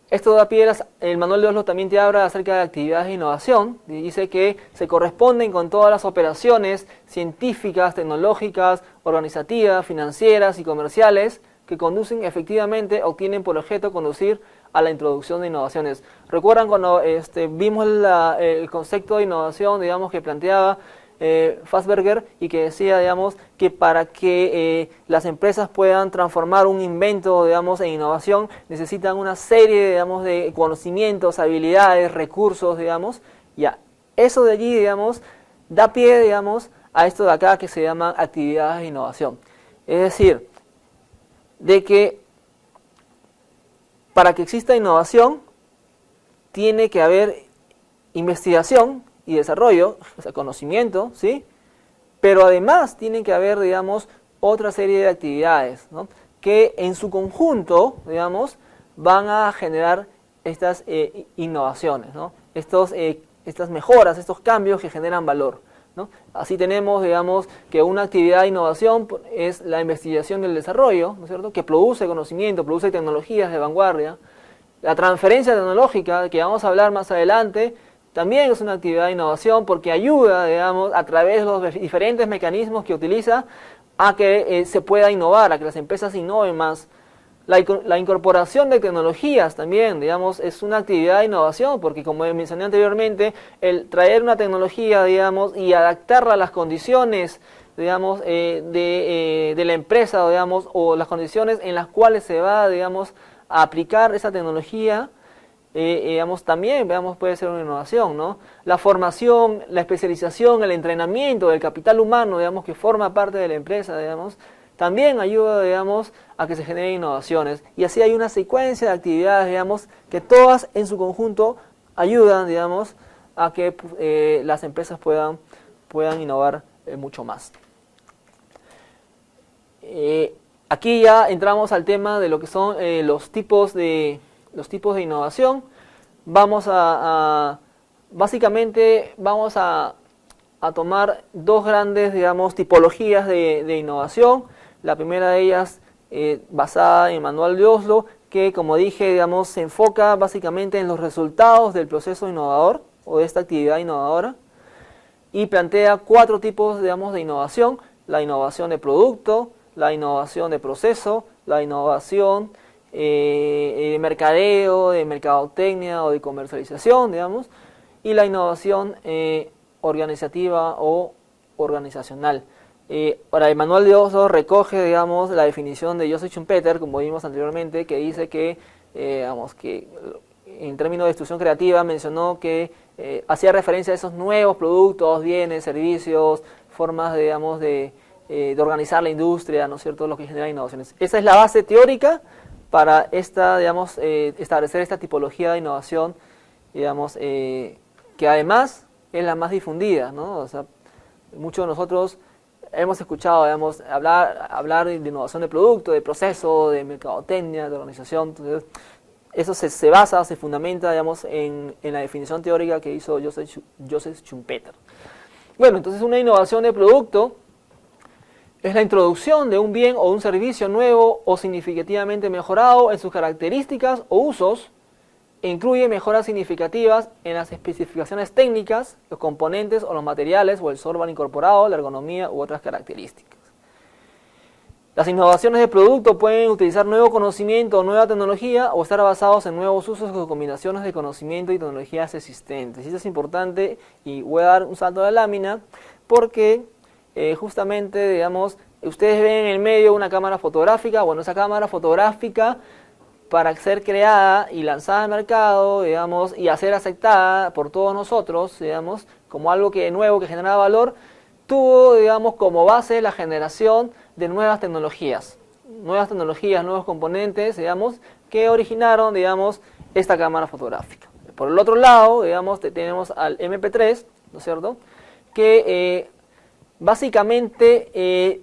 esto da pie, el manual de Oslo también te habla acerca de actividades de innovación. Dice que se corresponden con todas las operaciones científicas, tecnológicas, organizativas, financieras y comerciales que conducen efectivamente o tienen por objeto conducir a la introducción de innovaciones. ¿Recuerdan cuando vimos el concepto de innovación, digamos, que planteaba Fassberger, y que decía, digamos, que para que las empresas puedan transformar un invento, digamos, en innovación, necesitan una serie, digamos, de conocimientos, habilidades, recursos, digamos? Ya, eso de allí, digamos, da pie, digamos, a esto de acá que se llama actividades de innovación. Es decir, de que para que exista innovación tiene que haber investigación y desarrollo, o sea, conocimiento, ¿sí? Pero además tienen que haber, digamos, otra serie de actividades, ¿no?, que en su conjunto, digamos, van a generar estas innovaciones, ¿no?, estas mejoras, estos cambios que generan valor, ¿no? Así tenemos, digamos, que una actividad de innovación es la investigación y el desarrollo, ¿no es cierto?, que produce conocimiento, produce tecnologías de vanguardia. La transferencia tecnológica, que vamos a hablar más adelante, también es una actividad de innovación porque ayuda, digamos, a través de los diferentes mecanismos que utiliza a que se pueda innovar, a que las empresas innoven más. La incorporación de tecnologías también, digamos, es una actividad de innovación porque, como mencioné anteriormente, el traer una tecnología, digamos, y adaptarla a las condiciones, digamos, de la empresa, digamos, o las condiciones en las cuales se va, digamos, a aplicar esa tecnología, digamos, también, veamos, puede ser una innovación, ¿no? La formación, la especialización, el entrenamiento del capital humano, digamos, que forma parte de la empresa, digamos, también ayuda, digamos, a que se generen innovaciones. Y así hay una secuencia de actividades, digamos, que todas en su conjunto ayudan, digamos, a que las empresas puedan innovar mucho más. Aquí ya entramos al tema de lo que son los tipos de innovación. Básicamente vamos a tomar dos grandes, digamos, tipologías de innovación. La primera de ellas, basada en el manual de Oslo, que, como dije, digamos, se enfoca básicamente en los resultados del proceso innovador o de esta actividad innovadora, y plantea 4 tipos, digamos, de innovación: la innovación de producto, la innovación de proceso, la innovación de mercadeo, de mercadotecnia o de comercialización, digamos, y la innovación organizativa o organizacional. Para el manual de Oslo recoge, digamos, la definición de Joseph Schumpeter, como vimos anteriormente, que dice que, digamos, que en términos de destrucción creativa mencionó que hacía referencia a esos nuevos productos, bienes, servicios, formas, digamos, de organizar la industria, ¿no es cierto?, lo que genera innovaciones. Esa es la base teórica para digamos, establecer esta tipología de innovación, digamos, que además es la más difundida, ¿no? O sea, muchos de nosotros hemos escuchado, digamos, hablar de innovación de producto, de proceso, de mercadotecnia, de organización. Entonces, eso se basa, se fundamenta, digamos, en la definición teórica que hizo Joseph Schumpeter. Bueno, entonces una innovación de producto es la introducción de un bien o un servicio nuevo o significativamente mejorado en sus características o usos, incluye mejoras significativas en las especificaciones técnicas, los componentes o los materiales o el software incorporado, la ergonomía u otras características. Las innovaciones de producto pueden utilizar nuevo conocimiento o nueva tecnología o estar basados en nuevos usos o combinaciones de conocimiento y tecnologías existentes. Y eso es importante, y voy a dar un salto a la lámina porque justamente, digamos, ustedes ven en el medio una cámara fotográfica. Bueno, esa cámara fotográfica, para ser creada y lanzada al mercado, digamos, y ser aceptada por todos nosotros, digamos, como algo nuevo que genera valor, tuvo, digamos, como base la generación de nuevas tecnologías, nuevos componentes, digamos, que originaron, digamos, esta cámara fotográfica. Por el otro lado, digamos, tenemos al MP3, ¿no es cierto?, que básicamente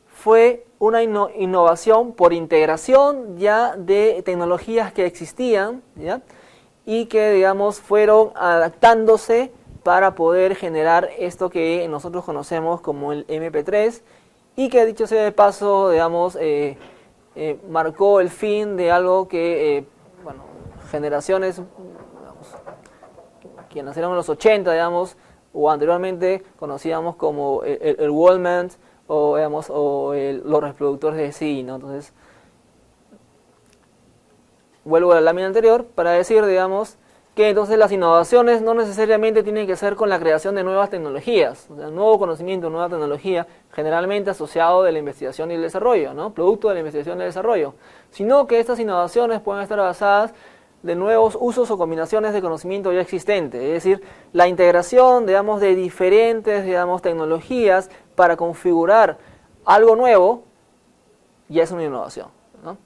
fue una innovación por integración ya de tecnologías que existían, ¿ya?, y que, digamos, fueron adaptándose para poder generar esto que nosotros conocemos como el MP3, y que, dicho sea de paso, digamos, marcó el fin de algo que, bueno, generaciones, digamos, que nacieron en los 80, digamos, o anteriormente conocíamos como el Walkman, o, digamos, los reproductores de CD, ¿no? Entonces, vuelvo a la lámina anterior para decir, digamos, que entonces las innovaciones no necesariamente tienen que ser con la creación de nuevas tecnologías, o sea, nuevo conocimiento, nueva tecnología, generalmente asociado de la investigación y el desarrollo, ¿no?, producto de la investigación y el desarrollo, sino que estas innovaciones pueden estar basadas de nuevos usos o combinaciones de conocimiento ya existente, es decir, la integración, digamos, de diferentes, digamos, tecnologías para configurar algo nuevo ya es una innovación, ¿no?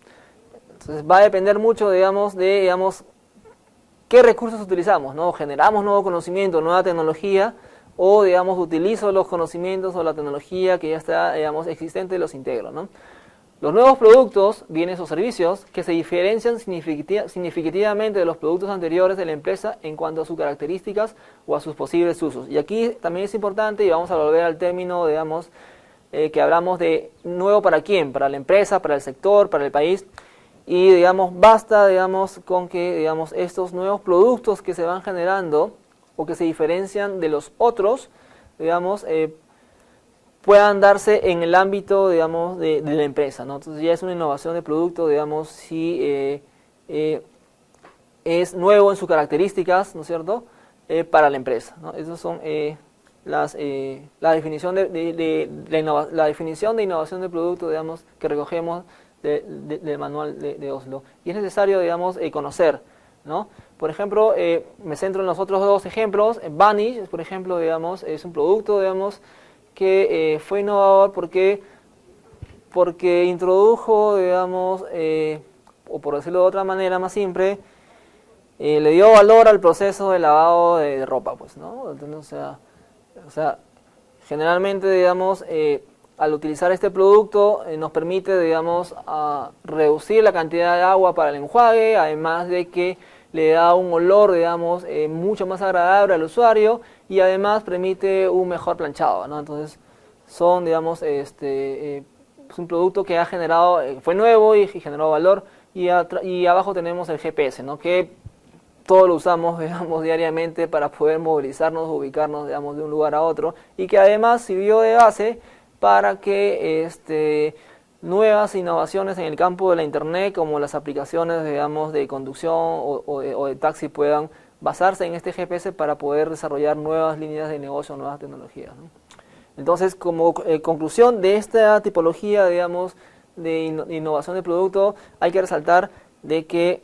Entonces va a depender mucho, digamos, qué recursos utilizamos, ¿no? Generamos nuevo conocimiento, nueva tecnología, o, digamos, utilizo los conocimientos o la tecnología que ya está, digamos, existente y los integro, ¿no? Los nuevos productos, bienes o servicios que se diferencian significativamente de los productos anteriores de la empresa en cuanto a sus características o a sus posibles usos. Y aquí también es importante, y vamos a volver al término, digamos, que hablamos de nuevo para quién, para la empresa, para el sector, para el país. Y, digamos, basta, digamos, con que, digamos, estos nuevos productos que se van generando o que se diferencian de los otros, digamos, puedan darse en el ámbito, digamos, de la empresa, ¿no? Entonces ya es una innovación de producto, digamos, si es nuevo en sus características, ¿no es cierto?, para la empresa, ¿no? Esas son la definición la definición de innovación de producto, digamos, que recogemos del manual de Oslo. Y es necesario, digamos, conocer, ¿no? Por ejemplo, me centro en los otros dos ejemplos. Vanish, por ejemplo, digamos, es un producto, digamos, que fue innovador porque introdujo, digamos, o por decirlo de otra manera más simple, le dio valor al proceso de lavado de ropa, pues, ¿no? Entonces, o sea, generalmente, digamos, al utilizar este producto nos permite, digamos, reducir la cantidad de agua para el enjuague, además de que le da un olor, digamos, mucho más agradable al usuario, y además permite un mejor planchado, ¿no? Entonces, son, digamos, es un producto que ha generado, fue nuevo y generó valor, y abajo tenemos el GPS, ¿no?, que todos lo usamos, digamos, diariamente para poder movilizarnos, ubicarnos, digamos, de un lugar a otro, y que además sirvió de base para que nuevas innovaciones en el campo de la internet, como las aplicaciones, digamos, de conducción o de taxi, puedan basarse en este GPS para poder desarrollar nuevas líneas de negocio, nuevas tecnologías, ¿no? Entonces, como conclusión de esta tipología, digamos, de innovación de producto, hay que resaltar de que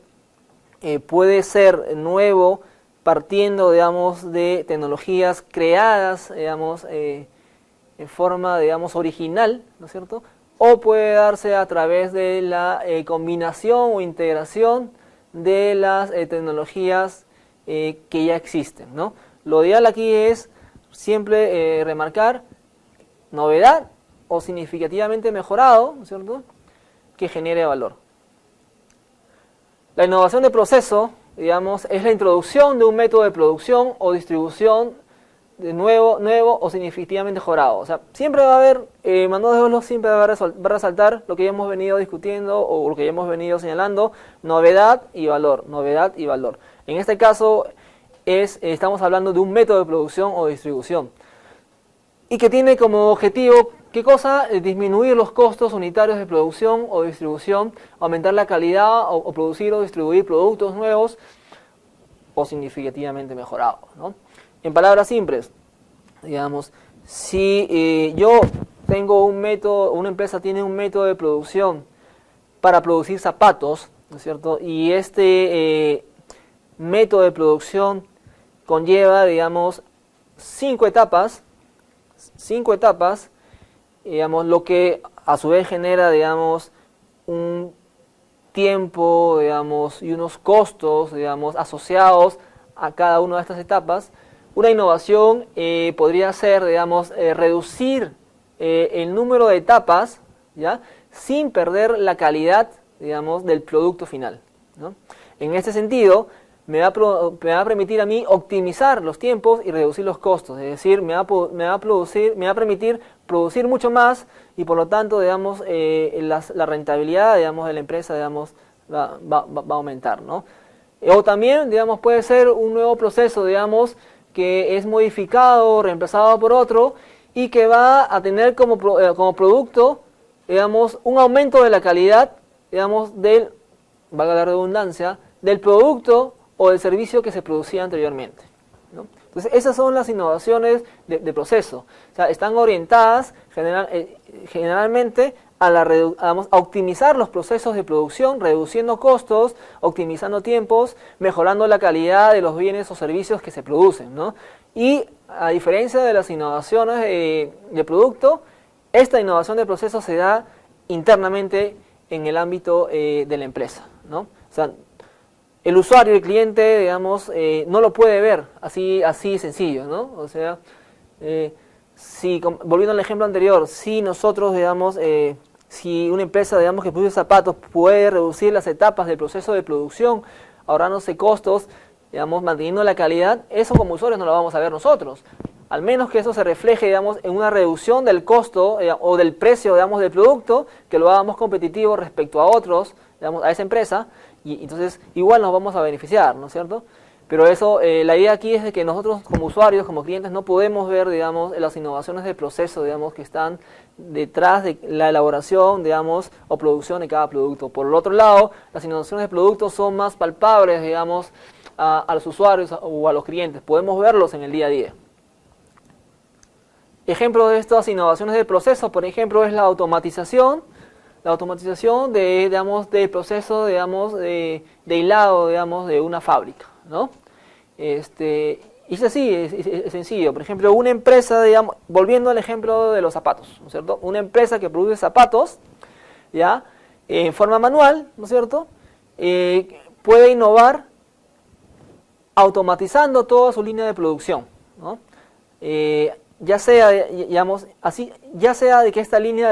puede ser nuevo partiendo, digamos, de tecnologías creadas, digamos, en forma, digamos, original, ¿no es cierto?, o puede darse a través de la combinación o integración de las tecnologías que ya existen, ¿no? Lo ideal aquí es siempre remarcar novedad o significativamente mejorado, ¿no es cierto?, que genere valor. La innovación de proceso, digamos, es la introducción de un método de producción o distribución de nuevo o significativamente mejorado. O sea, siempre va a haber, Manuel de Oslo siempre va a resaltar lo que ya hemos venido discutiendo o lo que ya hemos venido señalando: novedad y valor, novedad y valor. En este caso estamos hablando de un método de producción o distribución y que tiene como objetivo, ¿qué cosa? Disminuir los costos unitarios de producción o distribución, aumentar la calidad o producir o distribuir productos nuevos o significativamente mejorados, ¿no? En palabras simples, digamos, si yo tengo un método, una empresa tiene un método de producción para producir zapatos, ¿no es cierto? Y este método de producción conlleva, digamos, 5 etapas, digamos, lo que a su vez genera, digamos, un tiempo, digamos, y unos costos, digamos, asociados a cada una de estas etapas. Una innovación podría ser, digamos, reducir el número de etapas, ¿ya?, sin perder la calidad, digamos, del producto final, ¿no? En este sentido, me va a permitir a mí optimizar los tiempos y reducir los costos, es decir, me va a permitir producir mucho más y por lo tanto, digamos, la rentabilidad, digamos, de la empresa, digamos, va a aumentar, ¿no? O también, digamos, puede ser un nuevo proceso, digamos, que es modificado, reemplazado por otro y que va a tener como producto, digamos, un aumento de la calidad, digamos, valga la redundancia, del producto o del servicio que se producía anteriormente, ¿no? Entonces, esas son las innovaciones de proceso. O sea, están orientadas generalmente a optimizar los procesos de producción, reduciendo costos, optimizando tiempos, mejorando la calidad de los bienes o servicios que se producen, ¿no? Y a diferencia de las innovaciones de producto, esta innovación de proceso se da internamente en el ámbito de la empresa, ¿no? O sea, el usuario, el cliente, digamos, no lo puede ver así sencillo, ¿no? O sea, volviendo al ejemplo anterior, si nosotros, digamos, si una empresa, digamos, que produce zapatos puede reducir las etapas del proceso de producción, ahorrándose costos, digamos, manteniendo la calidad, eso como usuarios no lo vamos a ver nosotros. Al menos que eso se refleje, digamos, en una reducción del costo o del precio, digamos, del producto, que lo hagamos competitivo respecto a otros, digamos, a esa empresa, y entonces igual nos vamos a beneficiar, ¿no es cierto? Pero eso, la idea aquí es de que nosotros como usuarios, como clientes, no podemos ver, digamos, las innovaciones de proceso, digamos, que están detrás de la elaboración, digamos, o producción de cada producto. Por el otro lado, las innovaciones de productos son más palpables, digamos, a los usuarios o a los clientes. Podemos verlos en el día a día. Ejemplo de estas innovaciones de proceso, por ejemplo, es la automatización. La automatización digamos, del proceso, digamos, de hilado, digamos, de una fábrica, ¿no? Y es así, es sencillo. Por ejemplo, una empresa, digamos, volviendo al ejemplo de los zapatos, ¿no es cierto? Una empresa que produce zapatos, ¿ya?, en forma manual, ¿no es cierto?, puede innovar automatizando toda su línea de producción, ¿no? Ya sea, digamos, ya sea de que esta línea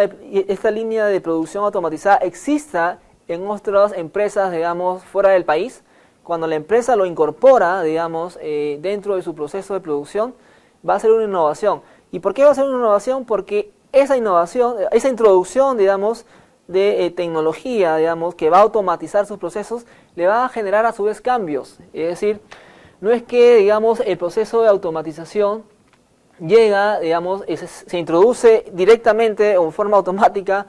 de producción automatizada exista en otras empresas, digamos, fuera del país, cuando la empresa lo incorpora, digamos, dentro de su proceso de producción, va a ser una innovación. ¿Y por qué va a ser una innovación? Porque esa innovación, esa introducción, digamos, de tecnología, digamos, que va a automatizar sus procesos, le va a generar a su vez cambios. Es decir, no es que, digamos, el proceso de automatización llega, digamos, se introduce directamente o en forma automática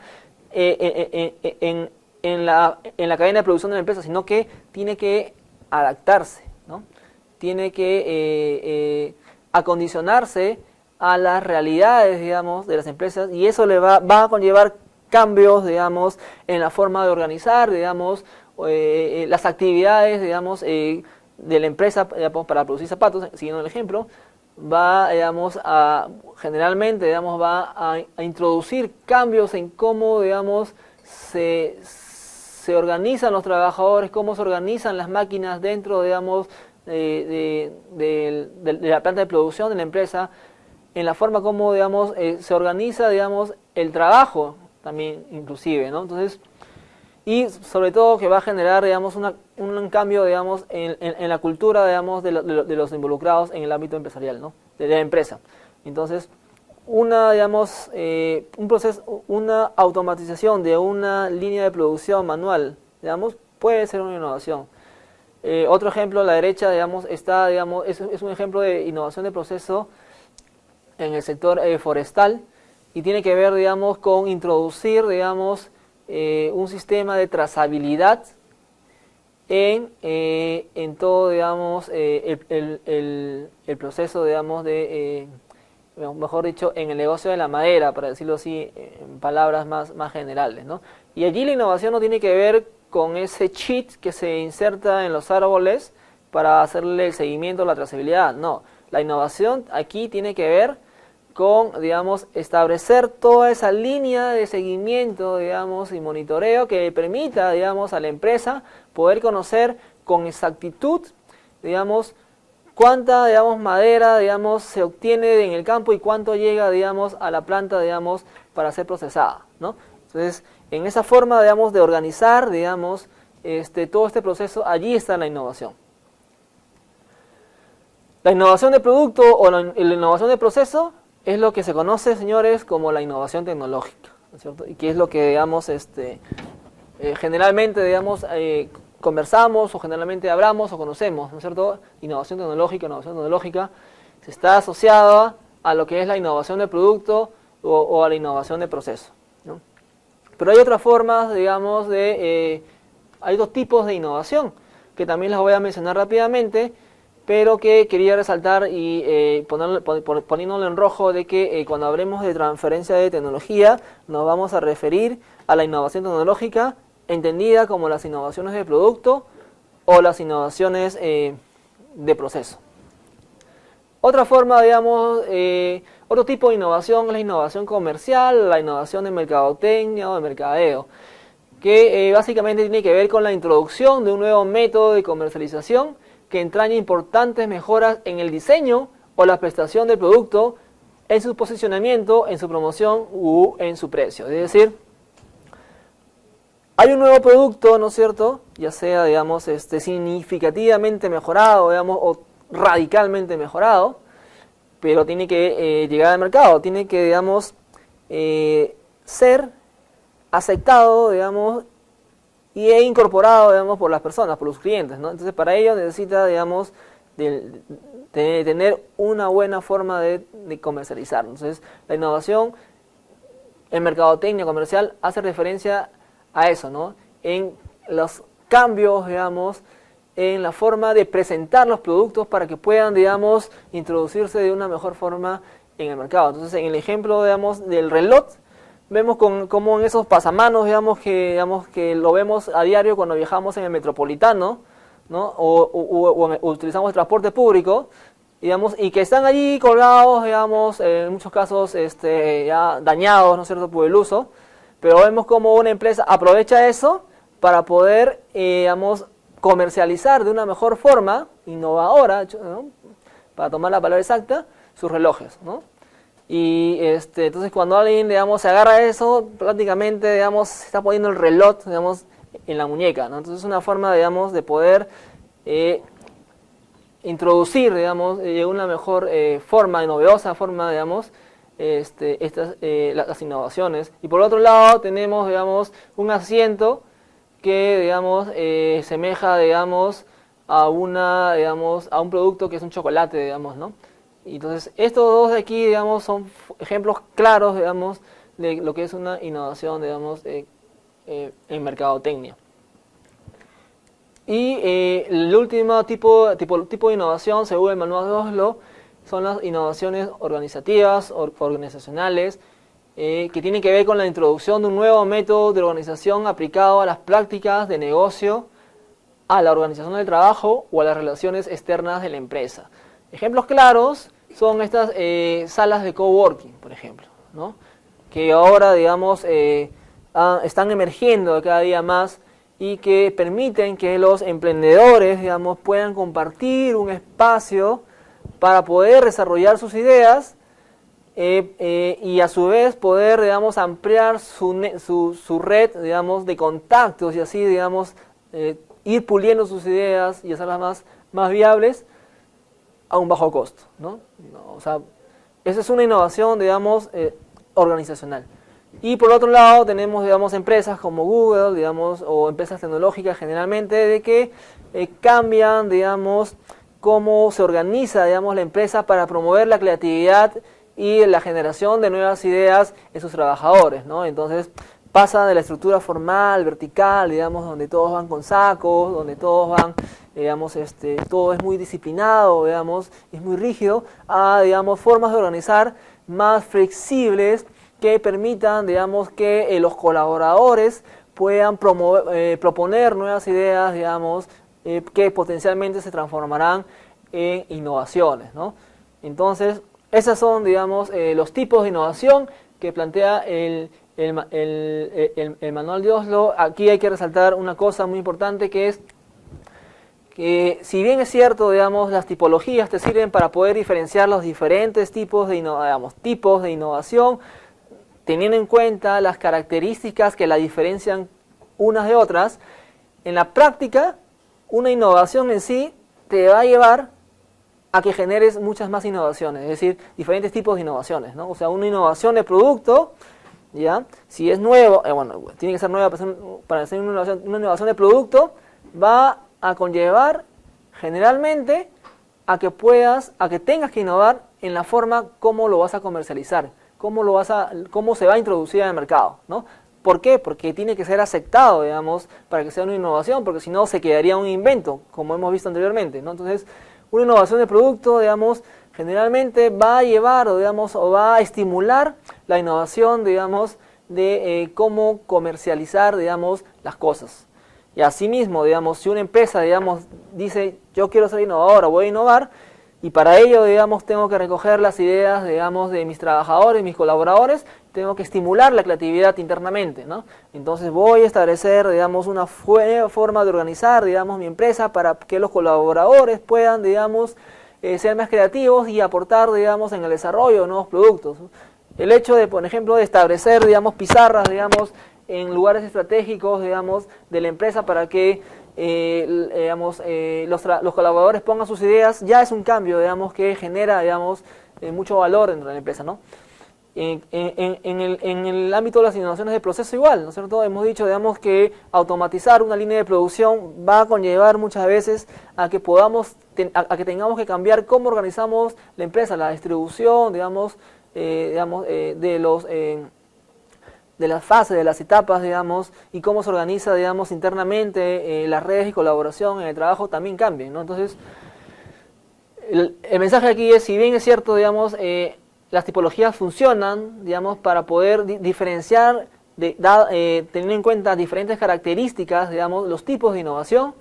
en la cadena de producción de la empresa, sino que tiene que adaptarse, ¿no? Tiene que acondicionarse a las realidades, digamos, de las empresas, y eso va a conllevar cambios, digamos, en la forma de organizar, digamos, las actividades, digamos, de la empresa, digamos, para producir zapatos, siguiendo el ejemplo. Digamos, generalmente, digamos, va a introducir cambios en cómo, digamos, se organizan los trabajadores, cómo se organizan las máquinas dentro, digamos, de la planta de producción de la empresa, en la forma como, digamos, se organiza, digamos, el trabajo también, inclusive, ¿no? Entonces, y sobre todo que va a generar, digamos, un cambio, digamos, en la cultura, digamos, de los involucrados en el ámbito empresarial, ¿no?, de la empresa. Entonces, digamos, una automatización de una línea de producción manual, digamos, puede ser una innovación. Otro ejemplo a la derecha, digamos, está, digamos, es un ejemplo de innovación de proceso en el sector forestal y tiene que ver, digamos, con introducir, digamos, un sistema de trazabilidad en todo, digamos, el proceso, digamos, mejor dicho, en el negocio de la madera, para decirlo así, en palabras más generales, ¿no? Y allí la innovación no tiene que ver con ese cheat que se inserta en los árboles para hacerle el seguimiento, la trazabilidad, no. La innovación aquí tiene que ver con, digamos, establecer toda esa línea de seguimiento, digamos, y monitoreo que permita, digamos, a la empresa poder conocer con exactitud, digamos, cuánta, digamos, madera, digamos, se obtiene en el campo y cuánto llega, digamos, a la planta, digamos, para ser procesada, ¿no? Entonces, en esa forma, digamos, de organizar, digamos, todo este proceso, allí está la innovación. La innovación de producto o la innovación de proceso es lo que se conoce, señores, como la innovación tecnológica, ¿no es cierto? Y que es lo que, digamos, generalmente, digamos, conversamos o generalmente hablamos o conocemos, ¿no es cierto? Innovación tecnológica está asociada a lo que es la innovación de producto o a la innovación de proceso, ¿no? Pero hay otras formas, digamos, hay dos tipos de innovación que también las voy a mencionar rápidamente, pero que quería resaltar y poniéndolo en rojo de que cuando hablemos de transferencia de tecnología nos vamos a referir a la innovación tecnológica entendida como las innovaciones de producto o las innovaciones de proceso. Otra forma, digamos, otro tipo de innovación es la innovación comercial, la innovación de mercadotecnia o de mercadeo, que básicamente tiene que ver con la introducción de un nuevo método de comercialización que entraña importantes mejoras en el diseño o la prestación del producto, en su posicionamiento, en su promoción u en su precio. Es decir, hay un nuevo producto, ¿no es cierto?, ya sea, digamos, significativamente mejorado, digamos, o radicalmente mejorado, pero tiene que llegar al mercado, tiene que, digamos, ser aceptado, digamos, y incorporado, digamos, por las personas, por los clientes, ¿no? Entonces, para ello necesita, digamos, de tener una buena forma de comercializar. Entonces, la innovación en mercadotecnia comercial hace referencia a eso, ¿no? En los cambios, digamos, en la forma de presentar los productos para que puedan, digamos, introducirse de una mejor forma en el mercado. Entonces, en el ejemplo, digamos, del reloj, vemos como en esos pasamanos, digamos que lo vemos a diario cuando viajamos en el metropolitano, ¿no? o utilizamos el transporte público, digamos, y que están allí colgados, digamos, en muchos casos ya dañados, ¿no es cierto?, por el uso, pero vemos como una empresa aprovecha eso para poder, digamos, comercializar de una mejor forma, innovadora, ¿no?, para tomar la palabra exacta, sus relojes, ¿no? Y entonces cuando alguien, digamos, se agarra eso, prácticamente, digamos, se está poniendo el reloj, digamos, en la muñeca, ¿no? Entonces es una forma, digamos, de poder introducir, digamos, una mejor forma, novedosa forma, digamos, las innovaciones. Y por otro lado tenemos, digamos, un asiento que, digamos, semeja, digamos, a un producto que es un chocolate, digamos, ¿no? Y entonces estos dos de aquí, digamos, son ejemplos claros, digamos, de lo que es una innovación, digamos, en mercadotecnia. Y el último tipo de innovación, según el manual de Oslo, son las innovaciones organizativas, organizacionales, que tienen que ver con la introducción de un nuevo método de organización aplicado a las prácticas de negocio, a la organización del trabajo o a las relaciones externas de la empresa. Ejemplos claros son estas salas de coworking, por ejemplo, ¿no?, que ahora, digamos, están emergiendo cada día más y que permiten que los emprendedores, digamos, puedan compartir un espacio para poder desarrollar sus ideas y a su vez poder, digamos, ampliar su red, digamos, de contactos y así, digamos, ir puliendo sus ideas y hacerlas más viables a un bajo costo, ¿no? O sea, esa es una innovación, digamos, organizacional. Y por otro lado tenemos, digamos, empresas como Google, digamos, o empresas tecnológicas generalmente, de que cambian, digamos, cómo se organiza, digamos, la empresa para promover la creatividad y la generación de nuevas ideas en sus trabajadores, ¿no? Entonces pasa de la estructura formal, vertical, digamos, donde todos van con sacos, donde todos van, digamos, todo es muy disciplinado, digamos, es muy rígido, a, digamos, formas de organizar más flexibles que permitan, digamos, que los colaboradores puedan proponer nuevas ideas, digamos, que potencialmente se transformarán en innovaciones, ¿no? Entonces, esos son, digamos, los tipos de innovación que plantea el manual de Oslo. Aquí hay que resaltar una cosa muy importante, que es que, si bien es cierto, digamos, las tipologías te sirven para poder diferenciar los diferentes tipos de innovación, teniendo en cuenta las características que la diferencian unas de otras, en la práctica, una innovación en sí te va a llevar a que generes muchas más innovaciones, es decir, diferentes tipos de innovaciones, ¿no? O sea, una innovación de producto, ¿ya? Si es nuevo, bueno, tiene que ser nueva para hacer una innovación de producto, va a conllevar generalmente a que tengas que innovar en la forma como lo vas a comercializar, cómo se va a introducir en el mercado, ¿no? ¿Por qué? Porque tiene que ser aceptado, digamos, para que sea una innovación, porque si no se quedaría un invento, como hemos visto anteriormente, ¿no? Entonces, una innovación de producto, digamos, generalmente va a llevar, o va a estimular la innovación, digamos, de cómo comercializar, digamos, las cosas. Y asimismo, digamos, si una empresa, digamos, dice, yo quiero ser innovadora, voy a innovar, y para ello, digamos, tengo que recoger las ideas, digamos, de mis trabajadores, mis colaboradores, tengo que estimular la creatividad internamente, ¿no? Entonces voy a establecer, digamos, una forma de organizar, digamos, mi empresa para que los colaboradores puedan, digamos, ser más creativos y aportar, digamos, en el desarrollo de nuevos productos, ¿no? El hecho de, por ejemplo, de establecer, digamos, pizarras, digamos, en lugares estratégicos, digamos, de la empresa para que los colaboradores pongan sus ideas, ya es un cambio, digamos, que genera, digamos, mucho valor dentro de la empresa, ¿no? En el ámbito de las innovaciones de proceso igual, ¿no es cierto? Hemos dicho, digamos, que automatizar una línea de producción va a conllevar muchas veces a que tengamos que cambiar cómo organizamos la empresa, la distribución, digamos, de las fases, de las etapas, digamos, y cómo se organiza, digamos, internamente las redes de colaboración en el trabajo también cambian, ¿no? Entonces, el mensaje aquí es, si bien es cierto, digamos, las tipologías funcionan, digamos, para poder diferenciar, teniendo en cuenta diferentes características, digamos, los tipos de innovación,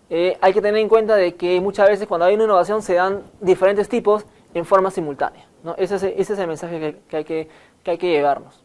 hay que tener en cuenta de que muchas veces cuando hay una innovación se dan diferentes tipos en forma simultánea, ¿no? Ese es el mensaje que hay que llevarnos.